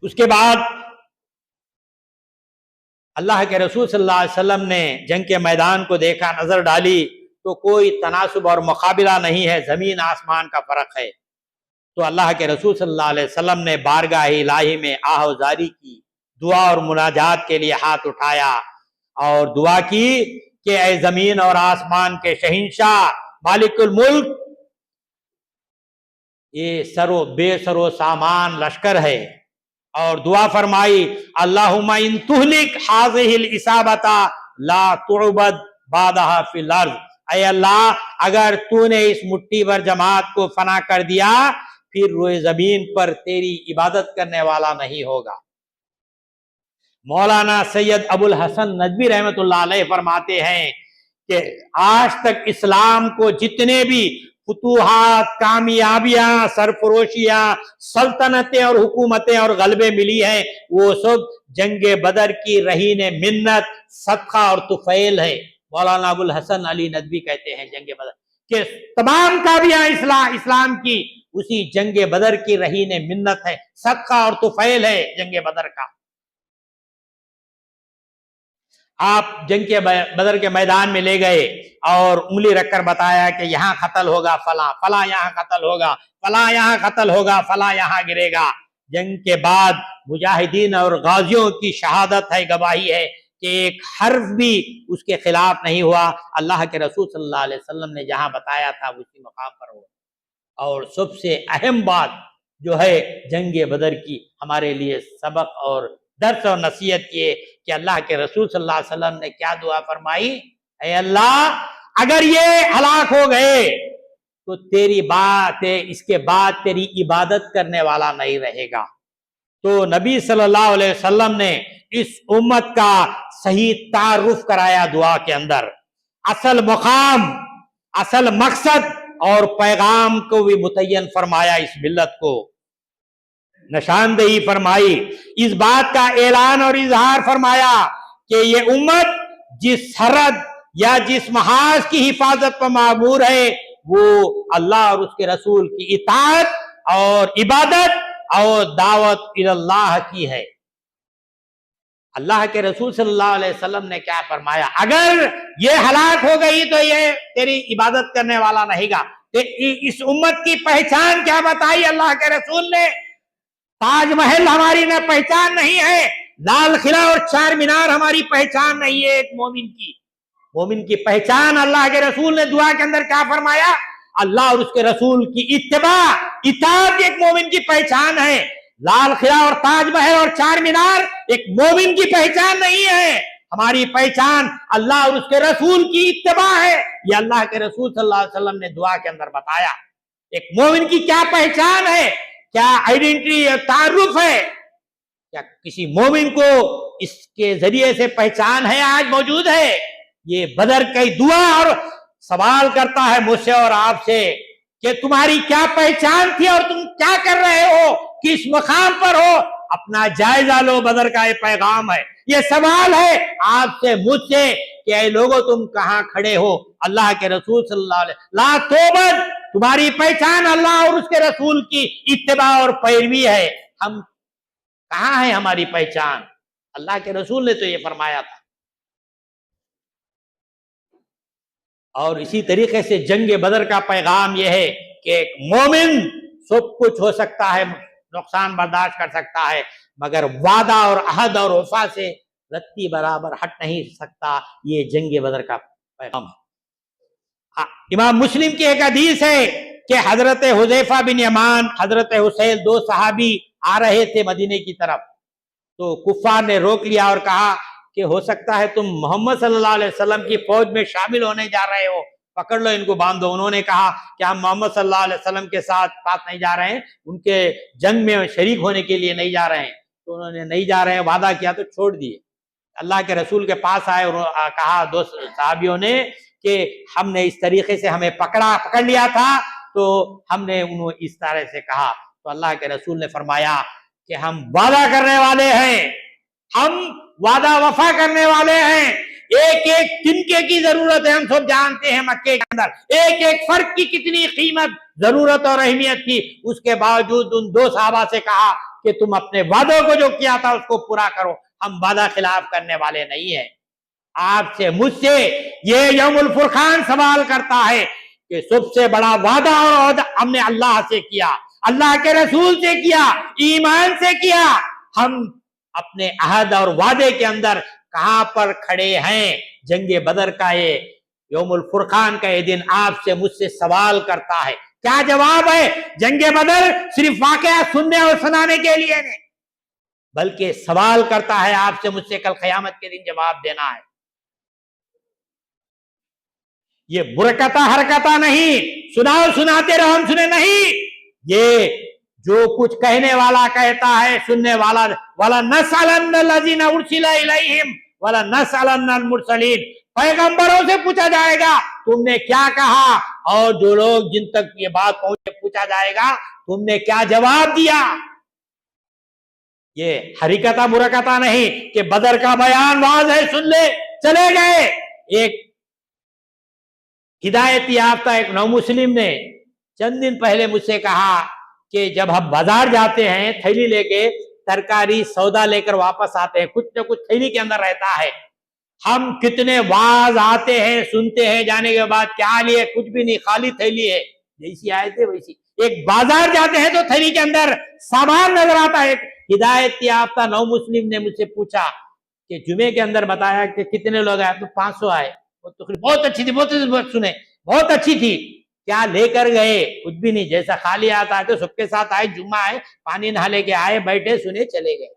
اس کے بعد اللہ کے رسول صلی اللہ علیہ وسلم نے جنگ کے میدان کو دیکھا، نظر ڈالی تو کوئی تناسب اور مقابلہ نہیں ہے، زمین آسمان کا فرق ہے۔ تو اللہ کے رسول صلی اللہ علیہ وسلم نے بارگاہ الہی میں آہ و زاری کی، دعا اور مناجات کے لیے ہاتھ اٹھایا اور دعا کی کہ اے زمین اور آسمان کے شہنشاہ مالک الملک، یہ بے سر و سامان لشکر ہے، اور دعا فرمائی اللہم ان تہلک ہذہ العصابۃ لا تعبد بعدہا فی الارض، اے اللہ اگر تو نے اس مٹھی بھر جماعت کو فنا کر دیا پھر روئے زمین پر تیری عبادت کرنے والا نہیں ہوگا۔ مولانا سید ابو الحسن ندوی رحمۃ اللہ علیہ فرماتے ہیں کہ آج تک اسلام کو جتنے بھی فتوحات، کامیابیاں، سرفروشیاں، سلطنتیں اور حکومتیں اور غلبے ملی ہیں، وہ سب جنگ بدر کی رہین منت، صدقہ اور طفیل ہے۔ مولانا ابو الحسن علی ندوی کہتے ہیں جنگ بدر کہ تمام کامیابیاں اسلام کی اسی جنگ بدر کی رہین منت ہے، صدقہ اور طفیل ہے جنگ بدر کا۔ آپ جنگ کے بدر کے میدان میں لے گئے اور انگلی رکھ کر بتایا کہ یہاں قتل ہوگا فلاں، فلاں یہاں قتل ہوگا، فلاں یہاں قتل ہوگا، فلاں یہاں گرے گا۔ جنگ کے بعد مجاہدین اور غازیوں کی شہادت ہے، گواہی ہے کہ ایک حرف بھی اس کے خلاف نہیں ہوا، اللہ کے رسول صلی اللہ علیہ وسلم نے جہاں بتایا تھا اسی مقام پر ہوا۔ اور سب سے اہم بات جو ہے جنگ بدر کی ہمارے لیے سبق اور درس اور نصیحت یہ کہ اللہ کے رسول صلی اللہ علیہ وسلم نے کیا دعا فرمائی، اے اللہ اگر یہ ہلاک ہو گئے تو تیری بات ہے، اس کے بعد تیری عبادت کرنے والا نہیں رہے گا۔ تو نبی صلی اللہ علیہ وسلم نے اس امت کا صحیح تعارف کرایا دعا کے اندر، اصل مقام، اصل مقصد اور پیغام کو بھی متعین فرمایا، اس ملت کو نشاندہی فرمائی، اس بات کا اعلان اور اظہار فرمایا کہ یہ امت جس سرحد یا جس محاذ کی حفاظت پر معمور ہے وہ اللہ اور اس کے رسول کی اطاعت اور عبادت اور دعوت اللہ کی ہے۔ اللہ کے رسول صلی اللہ علیہ وسلم نے کیا فرمایا، اگر یہ ہلاک ہو گئی تو یہ تیری عبادت کرنے والا نہیں گا۔ اس امت کی پہچان کیا بتائی اللہ کے رسول نے، تاج محل ہماری نہ پہچان نہیں ہے، لال قلعہ اور چار مینار ہماری پہچان نہیں ہے۔ ایک مومن کی پہچان اللہ کے رسول نے دعا کے اندر کیا فرمایا، اللہ اور اس کے رسول کی اتباع، اطاعت ایک مومن کی پہچان ہے۔ لال قلعہ اور تاج محل اور چار مینار ایک مومن کی پہچان نہیں ہے، ہماری پہچان اللہ اور اس کے رسول کی اتباع ہے۔ یہ اللہ کے رسول صلی اللہ علیہ وسلم نے دعا کے اندر بتایا ایک مومن کی کیا پہچان ہے، کیا آئیڈینٹی اور تعارف ہے، کیا کسی مومن کو اس کے ذریعے سے پہچان ہے، آج موجود ہے۔ یہ بدر کی دعا اور سوال کرتا ہے مجھ سے اور آپ سے کہ تمہاری کیا پہچان تھی اور تم کیا کر رہے ہو، کس مقام پر ہو، اپنا جائزہ لو۔ بدر کا یہ پیغام ہے، یہ سوال ہے آپ سے مجھ سے کہ اے لوگو تم کہاں کھڑے ہو۔ اللہ کے رسول صلی اللہ علیہ وسلم لا توبت، تمہاری پہچان اللہ اور اس کے رسول کی اتباع اور پیروی ہے۔ ہم کہاں ہے ہماری پہچان؟ اللہ کے رسول نے تو یہ فرمایا تھا۔ اور اسی طریقے سے جنگ بدر کا پیغام یہ ہے کہ ایک مومن سب کچھ ہو سکتا ہے، نقصان برداشت کر سکتا ہے، مگر وعدہ اور عہد اور وفا سے رتی برابر ہٹ نہیں سکتا۔ یہ جنگ بدر کا پیغام ہے۔ امام مسلم کی ایک حدیث ہے کہ حضرت حذیفہ بن یمان، حضرت حسین، دو صحابی آ رہے تھے مدینے کی طرف، تو کفار نے روک لیا اور کہا کہ ہو سکتا ہے تم محمد صلی اللہ علیہ وسلم کی فوج میں شامل ہونے جا رہے ہو، پکڑ لو ان کو، باندھو۔ انہوں نے کہا کہ ہم محمد صلی اللہ علیہ وسلم کے ساتھ نہیں جا رہے ہیں، ان کے جنگ میں شریک ہونے کے لیے نہیں جا رہے ہیں۔ تو انہوں نے نہیں جا رہے ہیں وعدہ کیا تو چھوڑ دیے۔ اللہ کے رسول کے پاس آئے اور کہا دو صحابیوں نے کہ ہم نے اس طریقے سے ہمیں پکڑ لیا تھا تو ہم نے انہوں اس طرح سے کہا. تو اللہ کے رسول نے فرمایا کہ ہم وعدہ کرنے والے ہیں, ہم وعدہ وفا کرنے والے ہیں. ایک ایک تنکے کی ضرورت ہے, ہم سب جانتے ہیں مکے کے اندر ایک ایک فرد کی کتنی قیمت, ضرورت اور اہمیت تھی. اس کے باوجود ان دو صحابہ سے کہا کہ تم اپنے وعدوں کو جو کیا تھا اس کو پورا کرو, ہم وعدہ خلاف کرنے والے نہیں ہیں. آپ سے مجھ سے یہ یوم الفرقان سوال کرتا ہے کہ سب سے بڑا وعدہ اور عہد ہم نے اللہ سے کیا, اللہ کے رسول سے کیا, ایمان سے کیا. ہم اپنے عہد اور وعدے کے اندر کہاں پر کھڑے ہیں؟ جنگ بدر کا یہ یوم الفرقان کا یہ دن آپ سے مجھ سے سوال کرتا ہے. کیا جواب ہے؟ جنگ بدر صرف واقعہ سننے اور سنانے کے لیے نہیں, بلکہ سوال کرتا ہے آپ سے مجھ سے کل قیامت کے دن جواب دینا ہے. یہ برکتہ حرکتہ نہیں, سناؤ سناتے رہو ہم سنے نہیں. یہ جو کچھ کہنے والا کہتا ہے, سننے والا وَلَنَسْأَلَنَّ الَّذِينَ أُرْسِلَ إِلَيْهِمْ وَلَنَسْأَلَنَّ الْمُرْسَلِينَ, پیغمبروں سے پوچھا جائے گا تم نے کیا کہا, اور جو لوگ جن تک یہ بات پہنچے پوچھا جائے گا تم نے کیا جواب دیا. یہ حرکتہ برکتہ نہیں کہ بدر کا بیان واضح ہے سن لے چلے گئے. ایک ہدایت یافتہ ایک نو مسلم نے چند دن پہلے مجھ سے کہا کہ جب ہم بازار جاتے ہیں تھیلی لے کے ترکاری سودا لے کر واپس آتے ہیں, کچھ نہ کچھ تھیلی کے اندر رہتا ہے. ہم کتنے واز آتے ہیں سنتے ہیں, جانے کے بعد کیا لیے, کچھ بھی نہیں, خالی تھیلی ہے. جیسی آئے تھے ویسی. ایک بازار جاتے ہیں تو تھیلی کے اندر سامان نظر آتا ہے. ہدایت یافتہ نو مسلم نے مجھ سے پوچھا کہ جمعے کے اندر بتایا کہ کتنے لوگ آئے, تو 500 آئے. بہت اچھی تھی, بہت سنے, بہت اچھی تھی. کیا لے کر گئے؟ کچھ بھی نہیں, جیسا خالی آتا ہے تو سب کے ساتھ آئے, جمعہ آئے, پانی نہا لے کے آئے, بیٹھے, سنے, چلے گئے.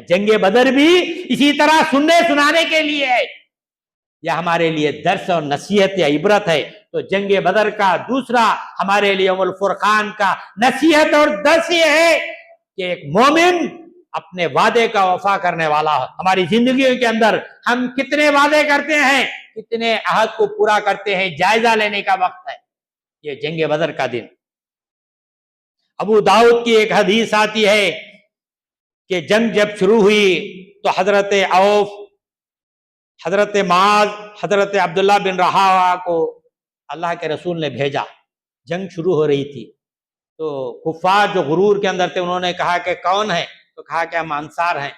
جنگ بدر بھی اسی طرح سننے سنانے کے لیے ہے, یا ہمارے لیے درس اور نصیحت یا عبرت ہے. تو جنگ بدر کا دوسرا ہمارے لیے یوم الفرقان کا نصیحت اور درس یہ ہے کہ ایک مومن اپنے وعدے کا وفا کرنے والا ہے. ہماری زندگیوں کے اندر ہم کتنے وعدے کرتے ہیں, کتنے عہد کو پورا کرتے ہیں, جائزہ لینے کا وقت ہے یہ جنگ بدر کا دن. ابو داؤد کی ایک حدیث آتی ہے کہ جنگ جب شروع ہوئی تو حضرت عوف, حضرت معاذ, حضرت عبداللہ بن رواحہ کو اللہ کے رسول نے بھیجا. جنگ شروع ہو رہی تھی تو کفار جو غرور کے اندر تھے انہوں نے کہا کہ کون ہے, تو کہا کہ ہم انصار ہیں.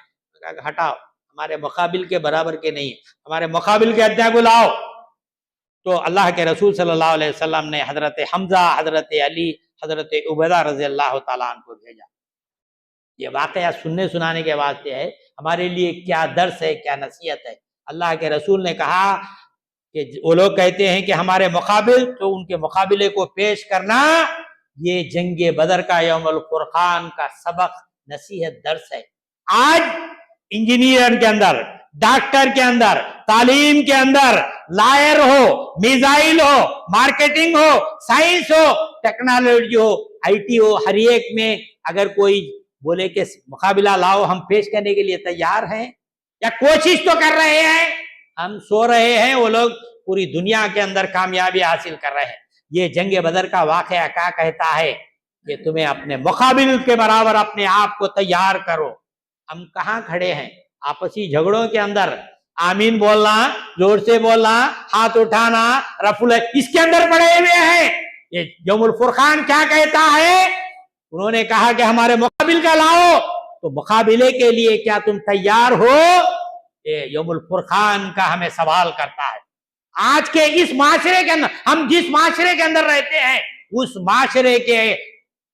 کہا کہ ہٹاؤ, ہمارے مقابل کے برابر کے نہیں, ہمارے مقابل کے ادنا کو لاؤ. تو اللہ کے رسول صلی اللہ علیہ وسلم نے حضرت حمزہ, حضرت علی, حضرت عبیدہ رضی اللہ تعالیٰ عنہ کو بھیجا. یہ واقعہ سننے سنانے کے واسطے ہے, ہمارے لیے کیا درس ہے, کیا نصیحت ہے. اللہ کے رسول نے کہا کہ وہ لوگ کہتے ہیں کہ ہمارے مقابل, تو ان کے مقابلے کو پیش کرنا یہ جنگ بدر کا یوم الفرقان کا سبق, نصیحت, درس ہے. آج انجینئر کے اندر, ڈاکٹر کے اندر, تعلیم کے اندر, لائر ہو, میزائل ہو, مارکیٹنگ ہو, سائنس ہو, ٹیکنالوجی ہو, آئی ٹی ہو, ہر ایک میں اگر کوئی بولے کہ مقابلہ لاؤ, ہم پیش کرنے کے لیے تیار ہیں یا کوشش تو کر رہے ہیں. ہم سو رہے ہیں, وہ لوگ پوری دنیا کے اندر کامیابی حاصل کر رہے ہیں. یہ جنگ بدر کا واقعہ کیا کہتا ہے کہ تمہیں اپنے مقابل کے برابر اپنے آپ کو تیار کرو. ہم کہاں کھڑے ہیں؟ آپسی جھگڑوں کے اندر آمین بولنا, زور سے بولنا, ہاتھ اٹھانا, رفع, اس کے اندر پڑے ہوئے ہیں. یہ یوم الفرقان کیا کہتا ہے؟ انہوں نے کہا کہ ہمارے مقابل کا لاؤ, تو مقابلے کے لیے کیا تم تیار ہو؟ یہ یوم الفرقان کا ہمیں سوال کرتا ہے. آج کے اس معاشرے کے اندر, ہم جس معاشرے کے اندر رہتے ہیں اس معاشرے کے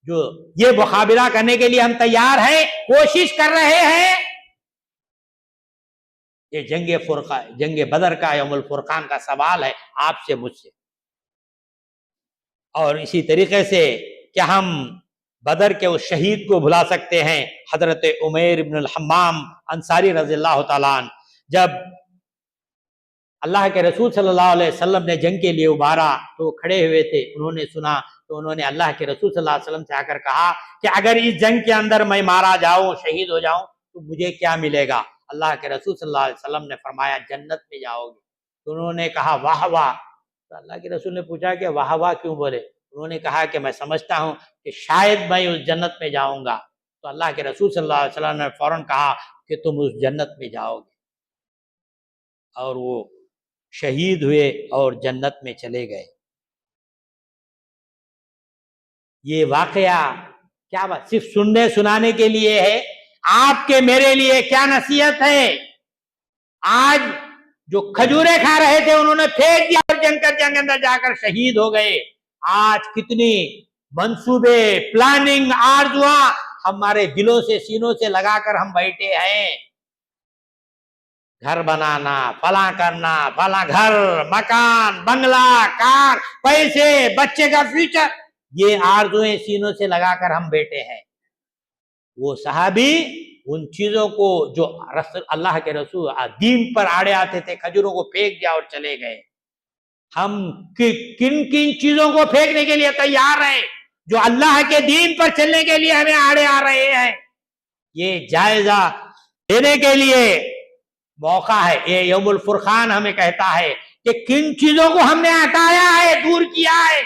جو یہ مقابلہ کرنے کے لیے ہم تیار ہیں, کوشش کر رہے ہیں. یہ جنگ بدر کا یوم الفرقان کا سوال ہے آپ سے, مجھ سے. اور اسی طریقے سے کیا ہم بدر کے اس شہید کو بھلا سکتے ہیں, حضرت عمیر بن الحمام انصاری رضی اللہ تعالیٰ عنہ. جب اللہ کے رسول صلی اللہ علیہ وسلم نے جنگ کے لیے ابھارا تو وہ کھڑے ہوئے تھے, انہوں نے سنا تو انہوں نے اللہ کے رسول صلی اللہ علیہ وسلم سے آ کر کہا کہ اگر اس جنگ کے اندر میں مارا جاؤں, شہید ہو جاؤں, تو مجھے کیا ملے گا؟ اللہ کے رسول صلی اللہ علیہ وسلم نے فرمایا جنت میں جاؤ گے. تو انہوں نے کہا واہ واہ. تو اللہ کے رسول نے پوچھا کہ واہ واہ کیوں بولے؟ انہوں نے کہا کہ میں سمجھتا ہوں کہ شاید میں اس جنت میں جاؤں گا. تو اللہ کے رسول صلی اللہ علیہ وسلم نے فوراً کہا کہ تم اس جنت میں جاؤ گے. اور وہ شہید ہوئے اور جنت میں چلے گئے. یہ واقعہ کیا بات صرف سننے سنانے کے لیے ہے؟ آپ کے میرے لیے کیا نصیحت ہے؟ آج جو کھجورے کھا رہے تھے انہوں نے پھینک دیا اور جنگ کے اندر جا کر شہید ہو گئے. آج کتنی منصوبے، پلاننگ، آرزواں ہمارے دلوں سے، سینوں سے لگا کر ہم بیٹھے ہیں. گھر بنانا، فلاں کرنا، فلاں گھر، مکان، بنگلہ، کار، پیسے، بچے کا فیوچر، یہ آرزویں سینوں سے لگا کر ہم بیٹھے ہیں. وہ صحابی ان چیزوں کو جو اللہ کے رسول دین پر آڑے آتے تھے، کھجوروں کو پھینک دیا اور چلے گئے. ہم کن کن چیزوں کو پھینکنے کے لیے تیار ہیں جو اللہ کے دین پر چلنے کے لیے ہمیں آڑے آ رہے ہیں؟ یہ جائزہ لینے کے لیے موقع ہے. یہ یوم الفرقان ہمیں کہتا ہے کہ کن چیزوں کو ہم نے ہٹایا ہے، دور کیا ہے.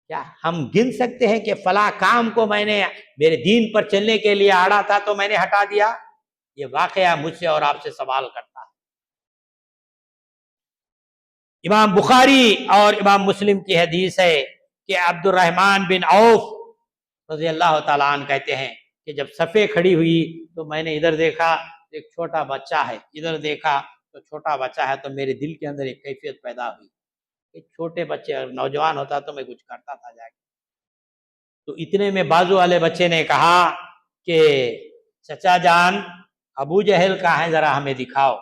کیا ہم گن سکتے ہیں کہ فلاں کام کو میں نے میرے دین پر چلنے کے لیے آڑا تھا تو میں نے ہٹا دیا؟ یہ واقعہ مجھ سے اور آپ سے سوال کرتا ہے. امام بخاری اور امام مسلم کی حدیث ہے کہ عبد الرحمن بن عوف رضی اللہ تعالیٰ عنہ کہتے ہیں کہ جب صفیں کھڑی ہوئی تو میں نے ادھر دیکھا ایک چھوٹا بچہ ہے، ادھر دیکھا تو چھوٹا بچہ ہے، تو میرے دل کے اندر ایک کیفیت پیدا ہوئی کہ چھوٹے بچے، اگر نوجوان ہوتا تو میں کچھ کرتا تھا جا کے. تو اتنے میں بازو والے بچے نے کہا کہ چچا جان ابو جہل کہاں ہے، ذرا ہمیں دکھاؤ.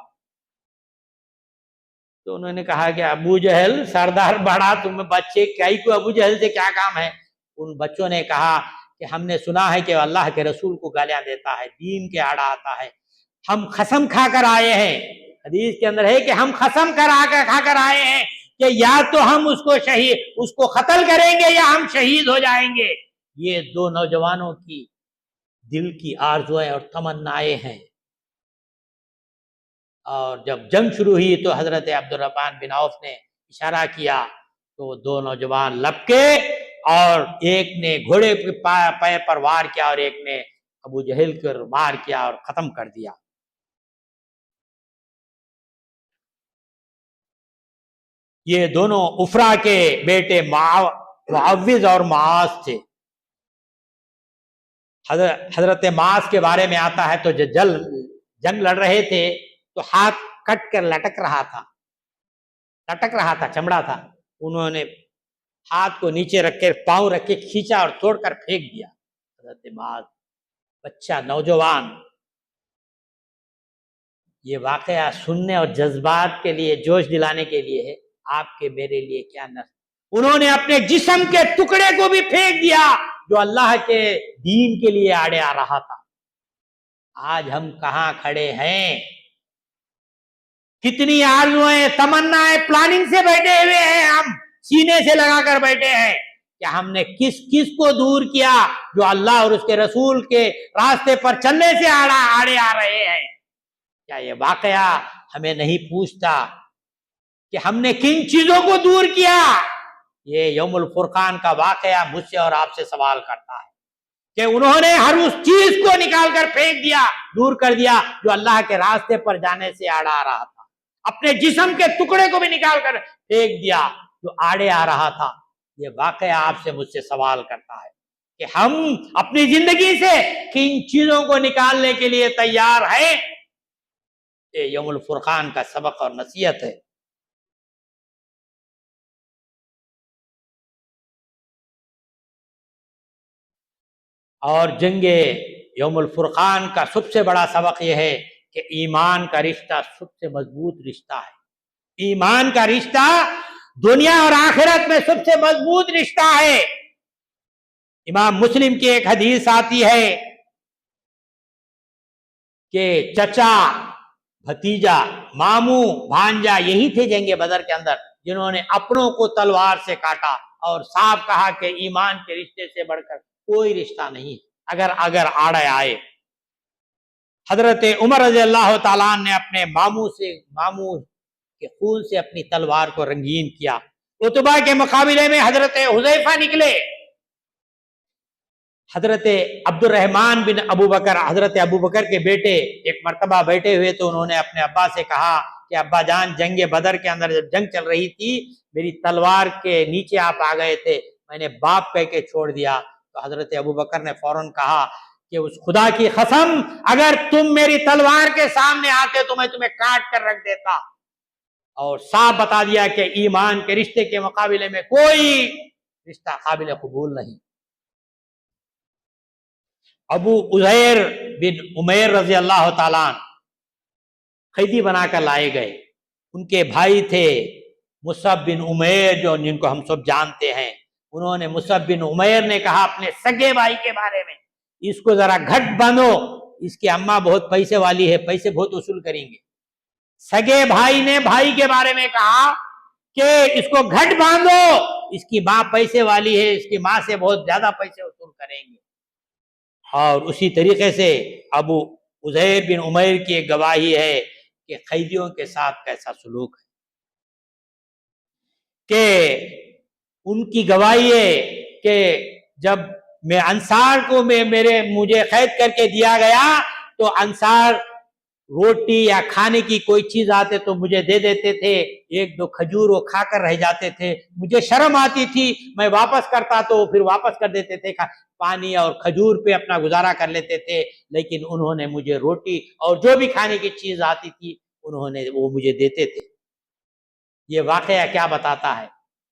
تو انہوں نے کہا کہ ابو جہل سردار بڑا، تم بچے کو ابو جہل سے کیا کام ہے؟ ان بچوں نے کہا کہ ہم نے سنا ہے کہ اللہ کے رسول کو گالیاں دیتا ہے، دین کے آڑا آتا ہے، ہم قسم کھا کر آئے ہیں. حدیث کے اندر ہے کہ ہم قسم کھا کر آئے ہیں کہ یا تو ہم اس کو قتل کریں گے یا ہم شہید ہو جائیں گے. یہ دو نوجوانوں کی دل کی آرزویں اور تمنائیں ہیں. اور جب جنگ شروع ہوئی تو حضرت عبد الرحمن بن عوف نے اشارہ کیا تو دو نوجوان لپکے اور ایک نے گھوڑے کے پائے پر وار کیا اور ایک نے ابو جہل پر وار کیا اور ختم کر دیا. یہ دونوں افرا کے بیٹے معوذ اور معاذ تھے. حضرت معاذ کے بارے میں آتا ہے تو جنگ لڑ رہے تھے تو ہاتھ کٹ کر لٹک رہا تھا، چمڑا تھا. انہوں نے ہاتھ کو نیچے رکھ کے پاؤں رکھ کے کھینچا اور توڑ کر پھینک دیا. حضرت معاذ بچہ، نوجوان. یہ واقعہ سننے اور جذبات کے لیے، جوش دلانے کے لیے ہے. آپ کے میرے لیے کیا نصیحت؟ انہوں نے اپنے جسم کے ٹکڑے کو بھی پھینک دیا جو اللہ کے دین کے لیے آڑے آ رہا تھا. آج ہم کہاں کھڑے ہیں؟ کتنی آرزویں، تمنائیں، پلاننگ سے بیٹھے ہوئے ہیں، ہم سینے سے لگا کر بیٹھے ہیں کہ ہم نے کس کو دور کیا جو اللہ اور اس کے رسول کے راستے پر چلنے سے آڑے آ رہے ہیں. کیا یہ واقعہ ہمیں نہیں پوچھتا کہ ہم نے کن چیزوں کو دور کیا؟ یہ یوم الفرقان کا واقعہ مجھ سے اور آپ سے سوال کرتا ہے کہ انہوں نے ہر اس چیز کو نکال کر پھینک دیا، دور کر دیا جو اللہ کے راستے پر جانے سے آڑا آ رہا تھا. اپنے جسم کے ٹکڑے کو بھی نکال کر پھینک دیا جو آڑے آ رہا تھا. یہ واقعہ آپ سے مجھ سے سوال کرتا ہے کہ ہم اپنی زندگی سے کن چیزوں کو نکالنے کے لیے تیار ہیں. یہ یوم الفرقان کا سبق اور نصیحت ہے. اور جنگ یوم الفرقان کا سب سے بڑا سبق یہ ہے کہ ایمان کا رشتہ سب سے مضبوط رشتہ ہے. ایمان کا رشتہ دنیا اور آخرت میں سب سے مضبوط رشتہ ہے. امام مسلم کی ایک حدیث آتی ہے کہ چچا، بھتیجا، ماموں، بھانجا یہی تھے جنگ بدر کے اندر جنہوں نے اپنوں کو تلوار سے کاٹا اور صاف کہا کہ ایمان کے رشتے سے بڑھ کر کوئی رشتہ نہیں اگر آڑے آئے. حضرت عمر رضی اللہ تعالیٰ نے اپنے ماموں کہ خون سے اپنی تلوار کو رنگین کیا۔ عتبہ کے مقابلے میں حضرت حذیفہ نکلے، حضرت عبد الرحمن بن ابو بکر، حضرت ابو بکر کے بیٹے ایک مرتبہ بیٹھے ہوئے تو انہوں نے اپنے ابا سے کہا کہ ابا جان، جنگ بدر کے اندر جب جنگ چل رہی تھی میری تلوار کے نیچے آپ آ گئے تھے، میں نے باپ کہہ کے چھوڑ دیا۔ تو حضرت ابو بکر نے فوراً کہا کہ اس خدا کی قسم اگر تم میری تلوار کے سامنے آتے تو میں تمہیں کاٹ کر رکھ دیتا، اور صاف بتا دیا کہ ایمان کے رشتے کے مقابلے میں کوئی رشتہ قابل قبول نہیں۔ ابو عزیر بن عمیر رضی اللہ تعالیٰ عنہ قیدی بنا کر لائے گئے، ان کے بھائی تھے مصعب بن عمیر جن کو ہم سب جانتے ہیں۔ انہوں نے مصعب بن عمیر نے کہا اپنے سگے بھائی کے بارے میں، اس کو ذرا گھٹ باندھو، اس کی اماں بہت پیسے والی ہے، پیسے بہت وصول کریں گے۔ سگے بھائی نے بھائی کے بارے میں کہا کہ اس کو گھٹ باندھو، اس کی ماں پیسے والی ہے، اس کی ماں سے بہت زیادہ پیسے وصول کریں گے۔ اور اسی طریقے سے ابو عزیر بن عمیر کی ایک گواہی ہے کہ قیدیوں کے ساتھ کیسا سلوک ہے، کہ ان کی گواہی ہے کہ جب میں انصار کو مجھے قید کر کے دیا گیا تو انصار روٹی یا کھانے کی کوئی چیز آتے تو مجھے دے دیتے تھے، ایک دو کھجور وہ کھا کر رہ جاتے تھے، مجھے شرم آتی تھی، میں واپس کرتا تو پھر واپس کر دیتے تھے، پانی اور کھجور پہ اپنا گزارا کر لیتے تھے، لیکن انہوں نے مجھے روٹی اور جو بھی کھانے کی چیز آتی تھی وہ مجھے دیتے تھے۔ یہ واقعہ کیا بتاتا ہے؟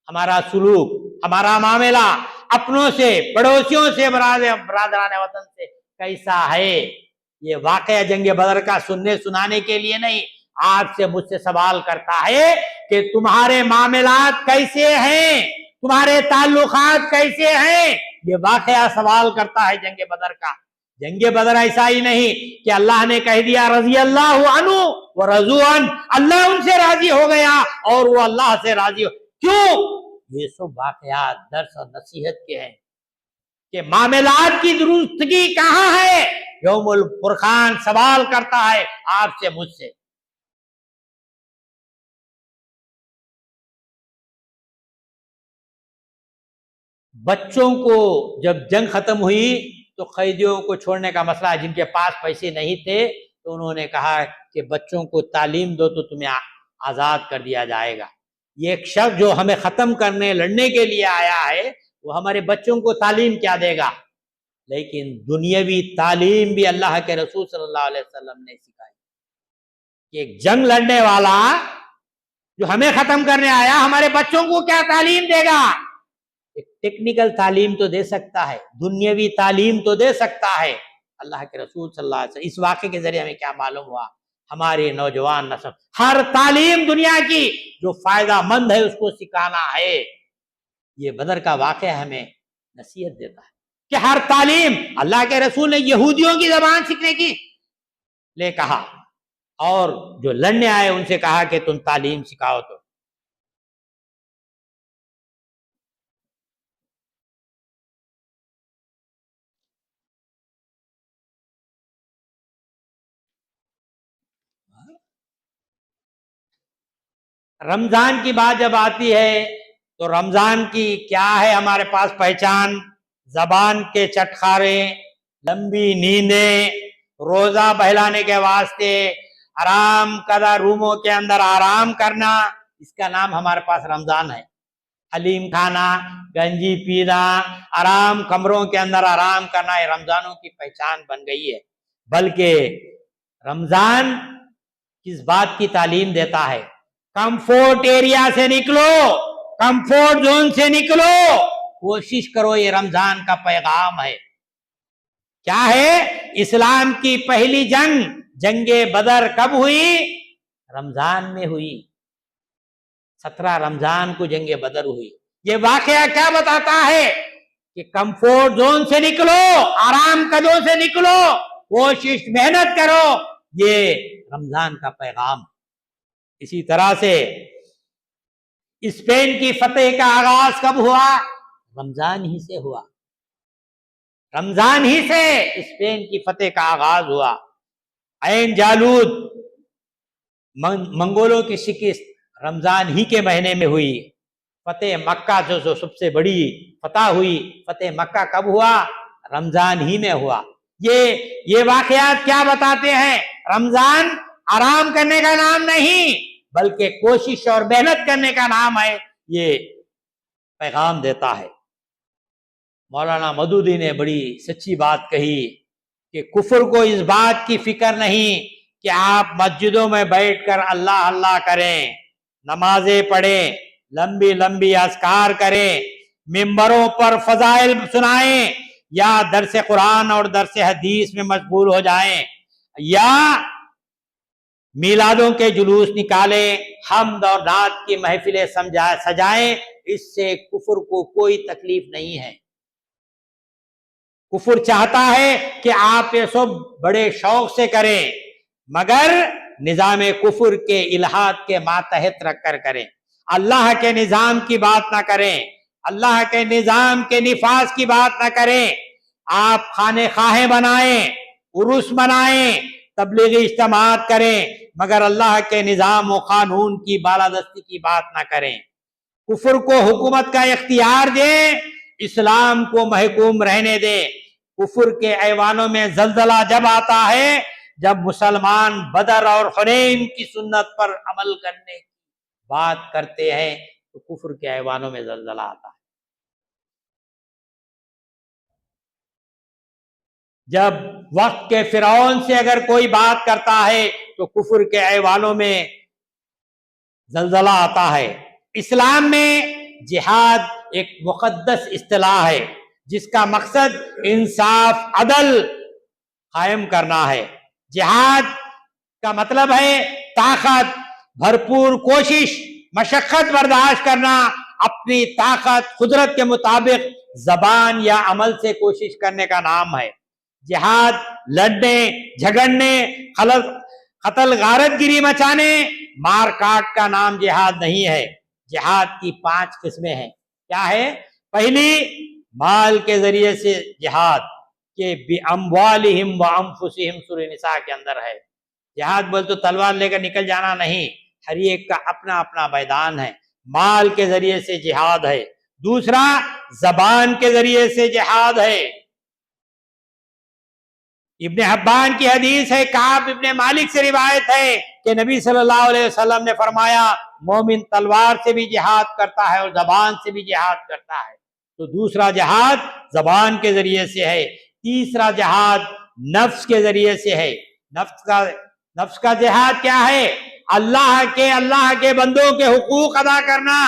ہمارا سلوک، ہمارا معاملہ اپنوں سے، پڑوسیوں سے، برادران وطن سے کیسا ہے؟ یہ واقعہ جنگ بدر کا سنانے کے لیے نہیں، آپ سے مجھ سے سوال کرتا ہے کہ تمہارے معاملات کیسے ہیں، تمہارے تعلقات کیسے ہیں؟ یہ واقعہ سوال کرتا ہے جنگ بدر کا۔ جنگ بدر ایسا ہی نہیں کہ اللہ نے کہہ دیا رضی اللہ عنہ ورضوا عنہ، اللہ ان سے راضی ہو گیا اور وہ اللہ سے راضی ہو۔ کیوں؟ یہ سب واقعات درس اور نصیحت کے ہیں کہ معاملات کی درستگی کہاں ہے؟ یوم الفرقان سوال کرتا ہے آپ سے مجھ سے۔ بچوں کو جب جنگ ختم ہوئی تو قیدیوں کو چھوڑنے کا مسئلہ، جن کے پاس پیسے نہیں تھے تو انہوں نے کہا کہ بچوں کو تعلیم دو تو تمہیں آزاد کر دیا جائے گا۔ یہ ایک شخص جو ہمیں ختم کرنے لڑنے کے لیے آیا ہے وہ ہمارے بچوں کو تعلیم کیا دے گا؟ لیکن دنیاوی تعلیم بھی اللہ کے رسول صلی اللہ علیہ وسلم نے سکھائی کہ ایک جنگ لڑنے والا جو ہمیں ختم کرنے آیا ہمارے بچوں کو کیا تعلیم دے گا؟ ایک ٹیکنیکل تعلیم تو دے سکتا ہے، دنیاوی تعلیم تو دے سکتا ہے۔ اللہ کے رسول صلی اللہ علیہ وسلم، اس واقعے کے ذریعے ہمیں کیا معلوم ہوا؟ ہمارے نوجوان نسل ہر تعلیم دنیا کی جو فائدہ مند ہے اس کو سکھانا ہے۔ یہ بدر کا واقعہ ہمیں نصیحت دیتا ہے کہ ہر تعلیم، اللہ کے رسول نے یہودیوں کی زبان سیکھنے کی لے کہا، اور جو لڑنے آئے ان سے کہا کہ تم تعلیم سکھاؤ۔ تو رمضان کی بات جب آتی ہے تو رمضان کی کیا ہے ہمارے پاس پہچان؟ زبان کے چٹخارے، لمبی نیندیں، روزہ بہلانے کے واسطے آرام کدہ روموں کے اندر آرام کرنا، اس کا نام ہمارے پاس رمضان ہے۔ حلیم کھانا، گنجی پینا، آرام کمروں کے اندر آرام کرنا، یہ رمضانوں کی پہچان بن گئی ہے۔ بلکہ رمضان کس بات کی تعلیم دیتا ہے؟ کمفورٹ ایریا سے نکلو، کمفورٹ زون سے نکلو، کوشش کرو۔ یہ رمضان کا پیغام ہے۔ کیا ہے؟ اسلام کی پہلی جنگ بدر کب ہوئی؟ رمضان میں ہوئی، 17 رمضان کو جنگ بدر ہوئی۔ یہ واقعہ کیا بتاتا ہے کہ کمفورٹ زون سے نکلو، آرام قدوں سے نکلو، کوشش محنت کرو، یہ رمضان کا پیغام۔ اسی طرح سے اسپین کی فتح کا آغاز کب ہوا؟ رمضان ہی سے ہوا، رمضان ہی سے اسپین کی فتح کا آغاز ہوا۔ عین جالوت، منگولوں کی شکست، رمضان ہی کے مہینے میں ہوئی۔ فتح مکہ جو سب سے بڑی فتح ہوئی، فتح مکہ کب ہوا؟ رمضان ہی میں ہوا۔ یہ واقعات کیا بتاتے ہیں؟ رمضان آرام کرنے کا نام نہیں بلکہ کوشش اور محنت کرنے کا نام ہے، یہ پیغام دیتا ہے۔ مولانا مودودی نے بڑی سچی بات کہی کہ کفر کو اس بات کی فکر نہیں کہ آپ مسجدوں میں بیٹھ کر اللہ اللہ کریں، نمازیں پڑھیں، لمبی لمبی اذکار کریں، ممبروں پر فضائل سنائیں، یا درس قرآن اور درس حدیث میں مشغول ہو جائیں، یا میلادوں کے جلوس نکالیں، حمد اور نعت کی محفلیں سجائیں۔ اس سے کفر کو کوئی تکلیف نہیں ہے۔ کفر چاہتا ہے کہ آپ یہ سب بڑے شوق سے کریں، مگر نظام کفر کے الہات کے ماتحت رکھ کر کریں، اللہ کے نظام کی بات نہ کریں، اللہ کے نظام کے نفاذ کی بات نہ کریں۔ آپ خانے خواہیں بنائیں، عرس منائیں، تبلیغی اجتماعات کریں، مگر اللہ کے نظام و قانون کی بالادستی کی بات نہ کریں۔ کفر کو حکومت کا اختیار دیں، اسلام کو محکوم رہنے دیں۔ کفر کے ایوانوں میں زلزلہ جب آتا ہے جب مسلمان بدر اور حنین کی سنت پر عمل کرنے کی بات کرتے ہیں تو کفر کے ایوانوں میں زلزلہ آتا ہے۔ جب وقت کے فرعون سے اگر کوئی بات کرتا ہے تو کفر کے ایوانوں میں زلزلہ آتا ہے۔ اسلام میں جہاد ایک مقدس اصطلاح ہے جس کا مقصد انصاف عدل قائم کرنا ہے۔ جہاد کا مطلب ہے طاقت، بھرپور کوشش، مشقت برداشت کرنا، اپنی طاقت قدرت کے مطابق زبان یا عمل سے کوشش کرنے کا نام ہے۔ جہاد لڑنے، جھگڑنے، قتل غارت گری مچانے، مار کاٹ کا نام جہاد نہیں ہے۔ جہاد کی 5 قسمیں ہیں۔ کیا ہے؟ پہلی، مال کے ذریعے سے جہاد، کہ بِأَمْوَالِهِمْ وَأَنفُسِهِمْ سورہ نساء کے اندر ہے۔ جہاد بول تو تلوار لے کر نکل جانا نہیں، ہر ایک کا اپنا اپنا میدان ہے۔ مال کے ذریعے سے جہاد ہے۔ دوسرا، زبان کے ذریعے سے جہاد ہے۔ ابن حبان کی حدیث ہے، کعب ابن مالک سے روایت ہے کہ نبی صلی اللہ علیہ وسلم نے فرمایا مومن تلوار سے بھی جہاد کرتا ہے اور زبان سے بھی جہاد کرتا ہے۔ تو دوسرا جہاد زبان کے ذریعے سے ہے۔ تیسرا جہاد نفس کے ذریعے سے ہے۔ نفس کا جہاد کیا ہے؟ اللہ کے بندوں کے حقوق ادا کرنا،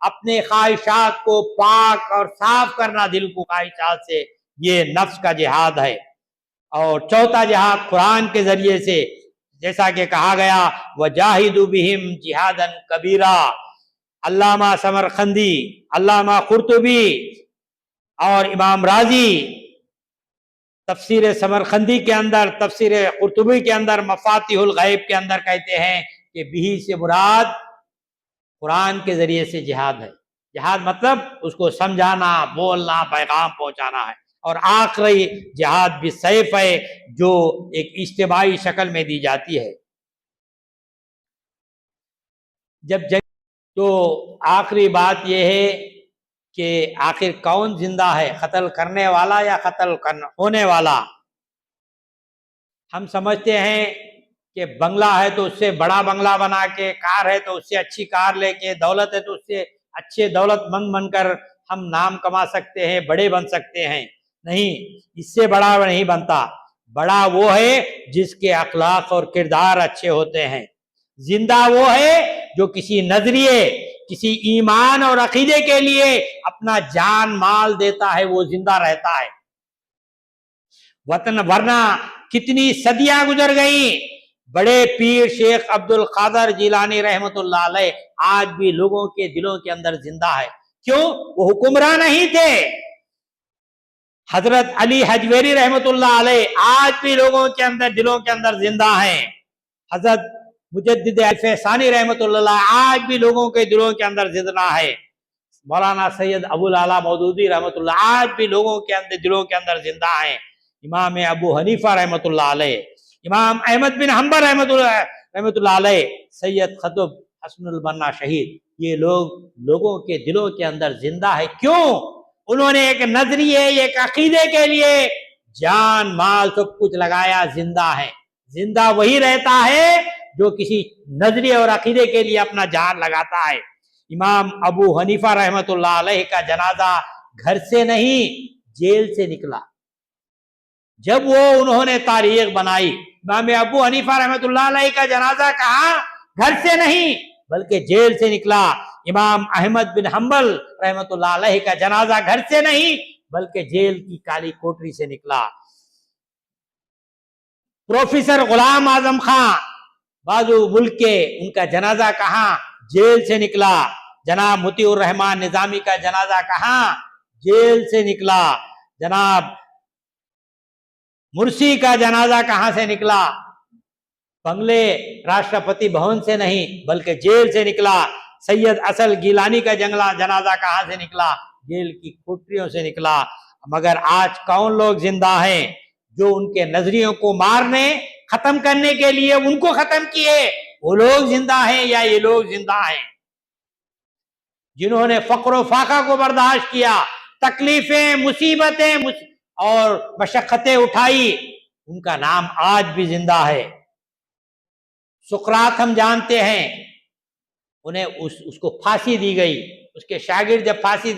اپنے خواہشات کو پاک اور صاف کرنا دل کو خواہشات سے، یہ نفس کا جہاد ہے۔ اور چوتھا جہاد قرآن کے ذریعے سے، جیسا کہ کہا گیا وَجَاهِدُوا بِهِمْ جِهَادًا كَبِيرًا۔ علامہ سمرقندی، علامہ قرطبی اور امام رازی تفسیر سمرقندی کے اندر، تفسیر قرطبی کے اندر، مفاتیح الغیب کے اندر کہتے ہیں کہ بہی سے مراد قرآن کے ذریعے سے جہاد ہے۔ جہاد مطلب اس کو سمجھانا، بولنا، پیغام پہنچانا ہے۔ اور آخری جہاد بالسیف ہے جو ایک اجتماعی شکل میں دی جاتی ہے۔ تو آخری بات یہ ہے کہ آخر کون زندہ ہے، قتل کرنے والا یا قتل ہونے والا؟ ہم سمجھتے ہیں کہ بنگلہ ہے تو اس سے بڑا بنگلہ بنا کے، کار ہے تو اس سے اچھی کار لے کے، دولت ہے تو اس سے اچھے دولت مند بن کر ہم نام کما سکتے ہیں، بڑے بن سکتے ہیں۔ نہیں، اس سے بڑا نہیں بنتا۔ بڑا وہ ہے جس کے اخلاق اور کردار اچھے ہوتے ہیں۔ زندہ وہ ہے جو کسی نظریے، کسی ایمان اور عقیدے کے لیے اپنا جان مال دیتا ہے، وہ زندہ رہتا ہے۔ ورنہ کتنی صدیاں گزر گئیں، بڑے پیر شیخ عبد القادر جیلانی رحمت اللہ علیہ آج بھی لوگوں کے دلوں کے اندر زندہ ہے۔ کیوں؟ وہ حکمراں نہیں تھے۔ حضرت علی حجویری رحمت اللہ علیہ آج بھی لوگوں کے اندر، دلوں کے اندر زندہ ہیں۔ حضرت مجدد الفیسانی رحمت اللہ آج بھی لوگوں کے دلوں کے اندر زندہ ہے۔ مولانا سید ابو العلا مودودی رحمت اللہ آج بھی لوگوں کے اندر، دلوں کے اندر زندہ ہیں۔ امام ابو حنیفہ رحمت اللہ علیہ، امام احمد بن حنبل رحمت اللہ علیہ، سید قطب حسن البنا شہید، یہ لوگوں کے دلوں کے اندر زندہ ہے۔ کیوں؟ انہوں نے ایک نظریے، ایک عقیدے کے لیے جان مال سب کچھ لگایا، زندہ ہے۔ زندہ وہی رہتا ہے جو کسی نظریے اور عقیدے کے لیے اپنا جان لگاتا ہے۔ امام ابو حنیفہ رحمۃ اللہ علیہ کا جنازہ گھر سے نہیں جیل سے نکلا۔ جب انہوں نے تاریخ بنائی، امام ابو حنیفہ رحمۃ اللہ علیہ کا جنازہ کہاں؟ گھر سے نہیں بلکہ جیل سے نکلا۔ امام احمد بن حنبل رحمۃ اللہ علیہ کا جنازہ گھر سے نہیں بلکہ جیل کی کالی کوٹری سے نکلا۔ پروفیسر غلام اعظم خان بازو ملک کے، ان کا جنازہ کہاں؟ جیل سے نکلا۔ جناب مطیع الرحمان نظامی کا جنازہ کہاں؟ جیل سے نکلا۔ جناب مرسی کا جنازہ کہاں سے نکلا؟ بنگلے راشٹرپتی بھون سے نہیں بلکہ جیل سے نکلا۔ سید اصل گیلانی کا جنازہ کہاں سے نکلا؟ جیل کی کوٹریوں سے نکلا۔ مگر آج کون لوگ زندہ ہیں جو ان کے نظریوں کو مارنے، ختم کرنے کے لیے ان کو ختم کیے؟ وہ لوگ زندہ ہیں یا یہ لوگ زندہ ہیں؟ جنہوں نے فقر و فاقہ کو برداشت کیا، تکلیفیں، مصیبتیں اور مشقتیں اٹھائی، ان کا نام آج بھی زندہ ہے۔ سقراط ہم جانتے ہیں، انہیں اس کو پھانسی دی گئی۔ اس کے شاگرد جب پھانسی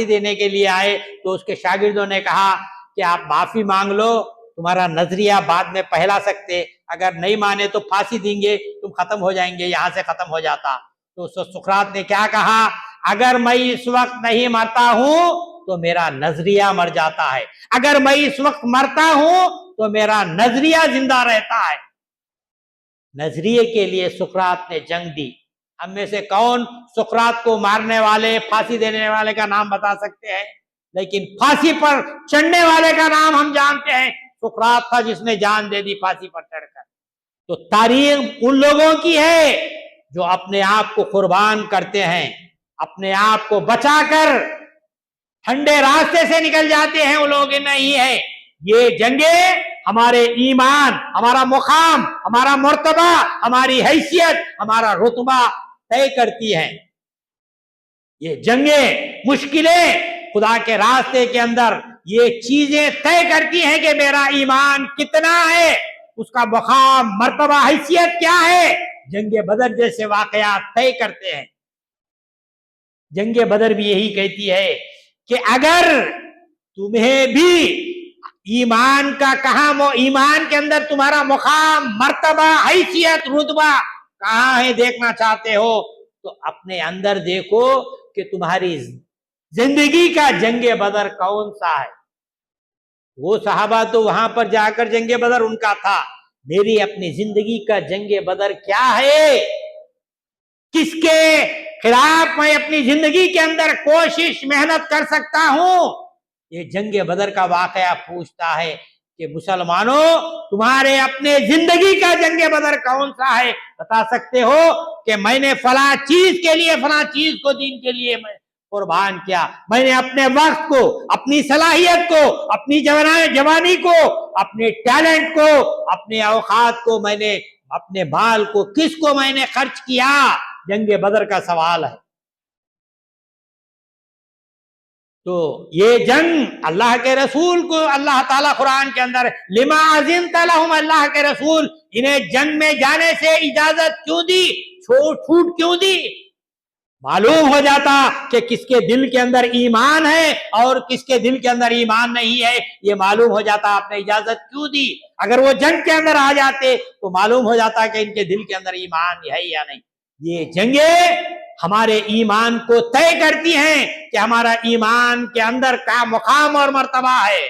دینے کے لیے آئے تو اس کے شاگردوں نے کہا کہ آپ معافی مانگ لو، تمہارا نظریہ بعد میں پہلا سکتے، اگر نہیں مانے تو پھانسی دیں گے، تم ختم ہو جائیں گے، یہاں سے ختم ہو جاتا۔ تو سقراط نے کیا کہا؟ اگر میں اس وقت نہیں مرتا ہوں تو میرا نظریہ مر جاتا ہے، اگر میں اس وقت مرتا ہوں تو میرا نظریہ زندہ رہتا ہے۔ نظریے کے لیے سقراط نے جنگ دی۔ ہم میں سے کون سقراط کو مارنے والے، پھانسی دینے والے کا نام بتا سکتے ہیں؟ لیکن پھانسی پر چڑھنے والے کا نام ہم جانتے ہیں، سقراط تھا جس نے جان دے دی پھانسی پر چڑھ کر۔ تو تاریخ ان لوگوں کی ہے جو اپنے آپ کو قربان کرتے ہیں، اپنے آپ کو بچا کر ٹھنڈے راستے سے نکل جاتے ہیں، وہ لوگ نہیں ہے۔ یہ جنگیں ہمارے ایمان، ہمارا مقام، ہمارا مرتبہ، ہماری حیثیت، ہمارا رتبہ طے کرتی ہیں۔ یہ جنگیں، مشکلیں خدا کے راستے کے اندر یہ چیزیں طے کرتی ہیں کہ میرا ایمان کتنا ہے، اس کا مقام، مرتبہ، حیثیت کیا ہے۔ جنگ بدر جیسے واقعات طے کرتے ہیں۔ جنگ بدر بھی یہی کہتی ہے کہ اگر تمہیں بھی ایمان کا ایمان کے اندر تمہارا مقام، مرتبہ، حیثیت، رتبہ کہاں ہے دیکھنا چاہتے ہو تو اپنے اندر دیکھو کہ تمہاری زندگی کا جنگ بدر کون سا ہے۔ وہ صحابہ تو وہاں پر جا کر جنگ بدر ان کا تھا، میری اپنی زندگی کا جنگ بدر کیا ہے؟ کس کے خلاف میں اپنی زندگی کے اندر کوشش، محنت کر سکتا ہوں؟ یہ جنگ بدر کا واقعہ پوچھتا ہے کہ مسلمانوں تمہارے اپنے زندگی کا جنگ بدر کون سا ہے؟ بتا سکتے ہو کہ میں نے فلاں چیز کے لیے، فلاں چیز کو دین کے لیے میں قربان کیا، میں نے اپنے وقت کو، اپنی صلاحیت کو، اپنی جوانی کو، اپنے ٹیلنٹ کو، اپنے اوقات کو، میں نے اپنے مال کو، کس کو میں نے خرچ کیا؟ جنگ بدر کا سوال ہے۔ تو یہ جنگ اللہ کے رسول کو اللہ تعالیٰ قرآن کے اندر لما اذنت لهم، اللہ کے رسول انہیں جنگ میں جانے سے اجازت کیوں دی، چھوٹ کیوں دی؟ معلوم ہو جاتا کہ کس کے دل کے اندر ایمان ہے اور کس کے دل کے اندر ایمان نہیں ہے، یہ معلوم ہو جاتا آپ نے اجازت کیوں دی۔ اگر وہ جنگ کے اندر آ جاتے تو معلوم ہو جاتا کہ ان کے دل کے اندر ایمان ہے یا نہیں۔ یہ جنگیں ہمارے ایمان کو طے کرتی ہیں کہ ہمارا ایمان کے اندر کا مقام اور مرتبہ ہے۔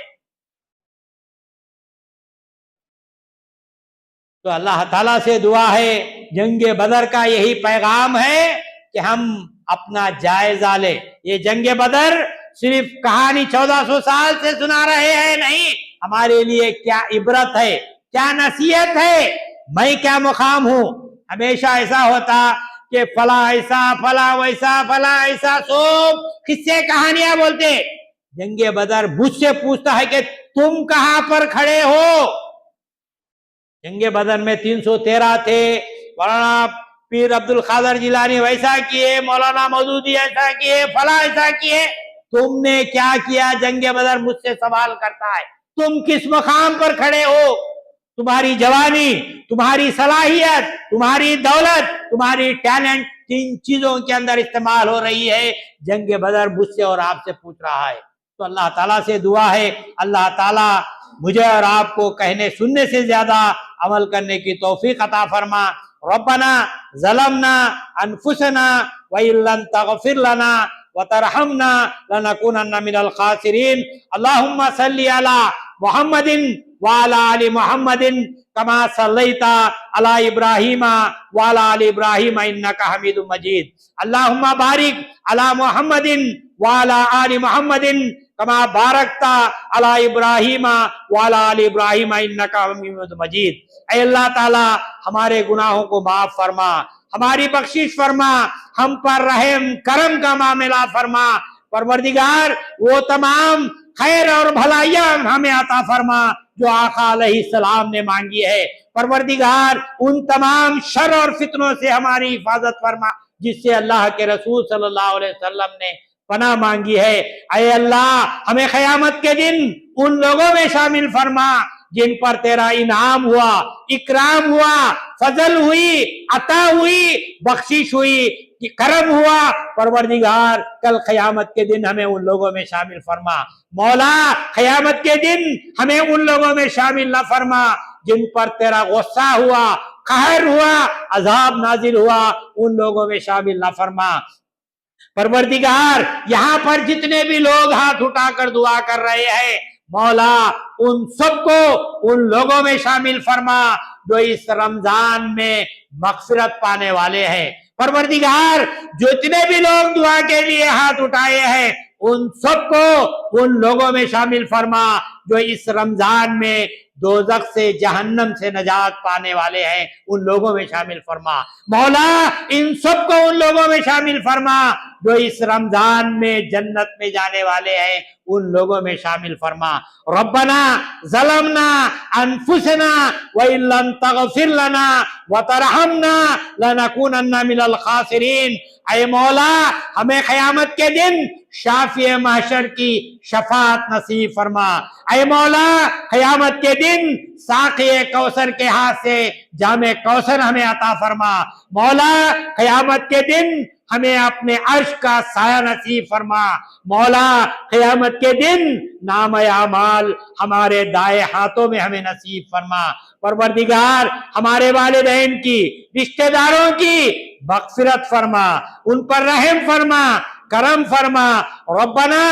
تو اللہ تعالیٰ سے دعا ہے، جنگ بدر کا یہی پیغام ہے کہ ہم اپنا جائزہ لیں۔ یہ جنگ بدر صرف کہانی 1400 سال سے سنا رہے ہیں نہیں، ہمارے لیے کیا عبرت ہے، کیا نصیحت ہے، میں کیا مقام ہوں۔ ہمیشہ ایسا ہوتا کہ فلاں ایسا، فلاں ویسا، فلاں ایسا، سب قصے کہانیاں بولتے۔ جنگ بدر مجھ سے پوچھتا ہے کہ تم کہاں پر کھڑے ہو؟ جنگ بدر میں 313 تھے، مولانا پیر عبد القادر جیلانی ویسا کیے، مولانا مودودی ایسا کیے، فلاں ایسا کیے. تم نے کیا کیا؟ جنگ بدر مجھ سے سوال کرتا ہے، تم کس مقام پر کھڑے ہو؟ تمہاری جوانی، تمہاری صلاحیت، تمہاری دولت، تمہاری ٹیلنٹ تین چیزوں کے اندر استعمال ہو رہی ہے. جنگ بدر مجھ سے اور آپ سے پوچھ رہا ہے. تو اللہ تعالیٰ سے دعا ہے، اللہ تعالیٰ مجھے اور آپ کو کہنے سننے سے زیادہ عمل کرنے کی توفیق عطا فرما. ربنا ظلمنا انفسنا وإن لم تغفر لنا وترحمنا لنكونن من الخاسرين. اللهم صل على محمد وعلى آل محمد كما صليت على إبراهيم وعلى آل إبراهيم إنك حميد مجيد. اللهم بارك على محمد وعلى آل محمد كما باركت على إبراهيم وعلى آل إبراهيم إنك حميد مجيد. اے اللہ تعالی ہمارے گناہوں کو معاف فرما، ہماری بخشش فرما، ہم پر رحم کرم کا معاملہ فرما. پروردگار وہ تمام خیر اور بھلائیاں ہمیں عطا فرما جو آقا علیہ السلام نے مانگی ہے. پروردگار ان تمام شر اور فتنوں سے ہماری حفاظت فرما جس سے اللہ کے رسول صلی اللہ علیہ وسلم نے پناہ مانگی ہے. اے اللہ ہمیں قیامت کے دن ان لوگوں میں شامل فرما جن پر تیرا انعام ہوا، اکرام ہوا، فضل ہوئی، عطا ہوئی، بخشش ہوئی، کرم ہوا. پروردگار کل قیامت کے دن ہمیں ان لوگوں میں شامل فرما. مولا قیامت کے دن ہمیں ان لوگوں میں شامل نہ فرما جن پر تیرا غصہ ہوا، قہر ہوا، عذاب نازل ہوا، ان لوگوں میں شامل نہ فرما. پروردگار یہاں پر جتنے بھی لوگ ہاتھ اٹھا کر دعا کر رہے ہیں مولا ان سب کو ان لوگوں میں شامل فرما جو اس رمضان میں مغفرت پانے والے ہیں. پروردگار جتنے بھی لوگ دعا کے لیے ہاتھ اٹھائے ہیں ان سب کو ان لوگوں میں شامل فرما جو اس رمضان میں دوزخ سے، جہنم سے نجات پانے والے ہیں، ان لوگوں میں شامل فرما. مولا ان سب کو ان لوگوں میں شامل فرما جو اس رمضان میں جنت میں جانے والے ہیں، ان لوگوں میں شامل فرما. ربنا ظلمنا انفسنا وإن لم تغفر لنا وترحمنا لنكونن من الخاسرين. اے مولا ہمیں قیامت کے دن شافع محشر کی شفاعت نصیب فرما. اے مولا قیامت کے دن ساقی کوثر کے ہاتھ سے جام کوثر ہمیں عطا فرما. مولا قیامت کے دن ہمیں اپنے عرش کا سایہ نصیب فرما. مولا قیامت کے دن نام اعمال ہمارے دائیں ہاتھوں میں ہمیں نصیب فرما. پروردگار ہمارے والدین کی، رشتہ داروں کی مغفرت فرما، ان پر رحم فرما، کرم فرما. ربنا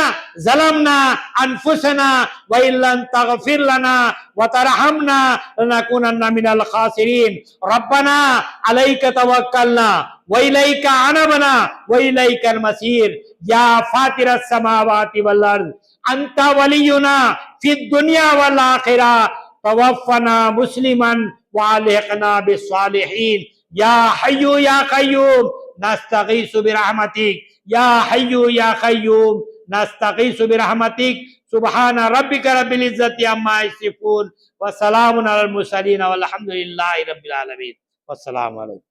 ظلمنا انفسنا وإن لم تغفر لنا وترحمنا لنكونن من الخاسرين. ربنا عليك توكلنا وإليك أنبنا وإليك المصير. يا فاطر السماوات والأرض أنت ولينا في الدنيا والآخرة توفنا مسلما وألحقنا بالصالحين. يا حي يا قيوم نستغيث برحمتك. يا حي يا قيوم نستغيث برحمتك. سبحان ربك رب العزة عما يصفون وسلام على المرسلين والحمد لله رب العالمين. والسلام علیکم.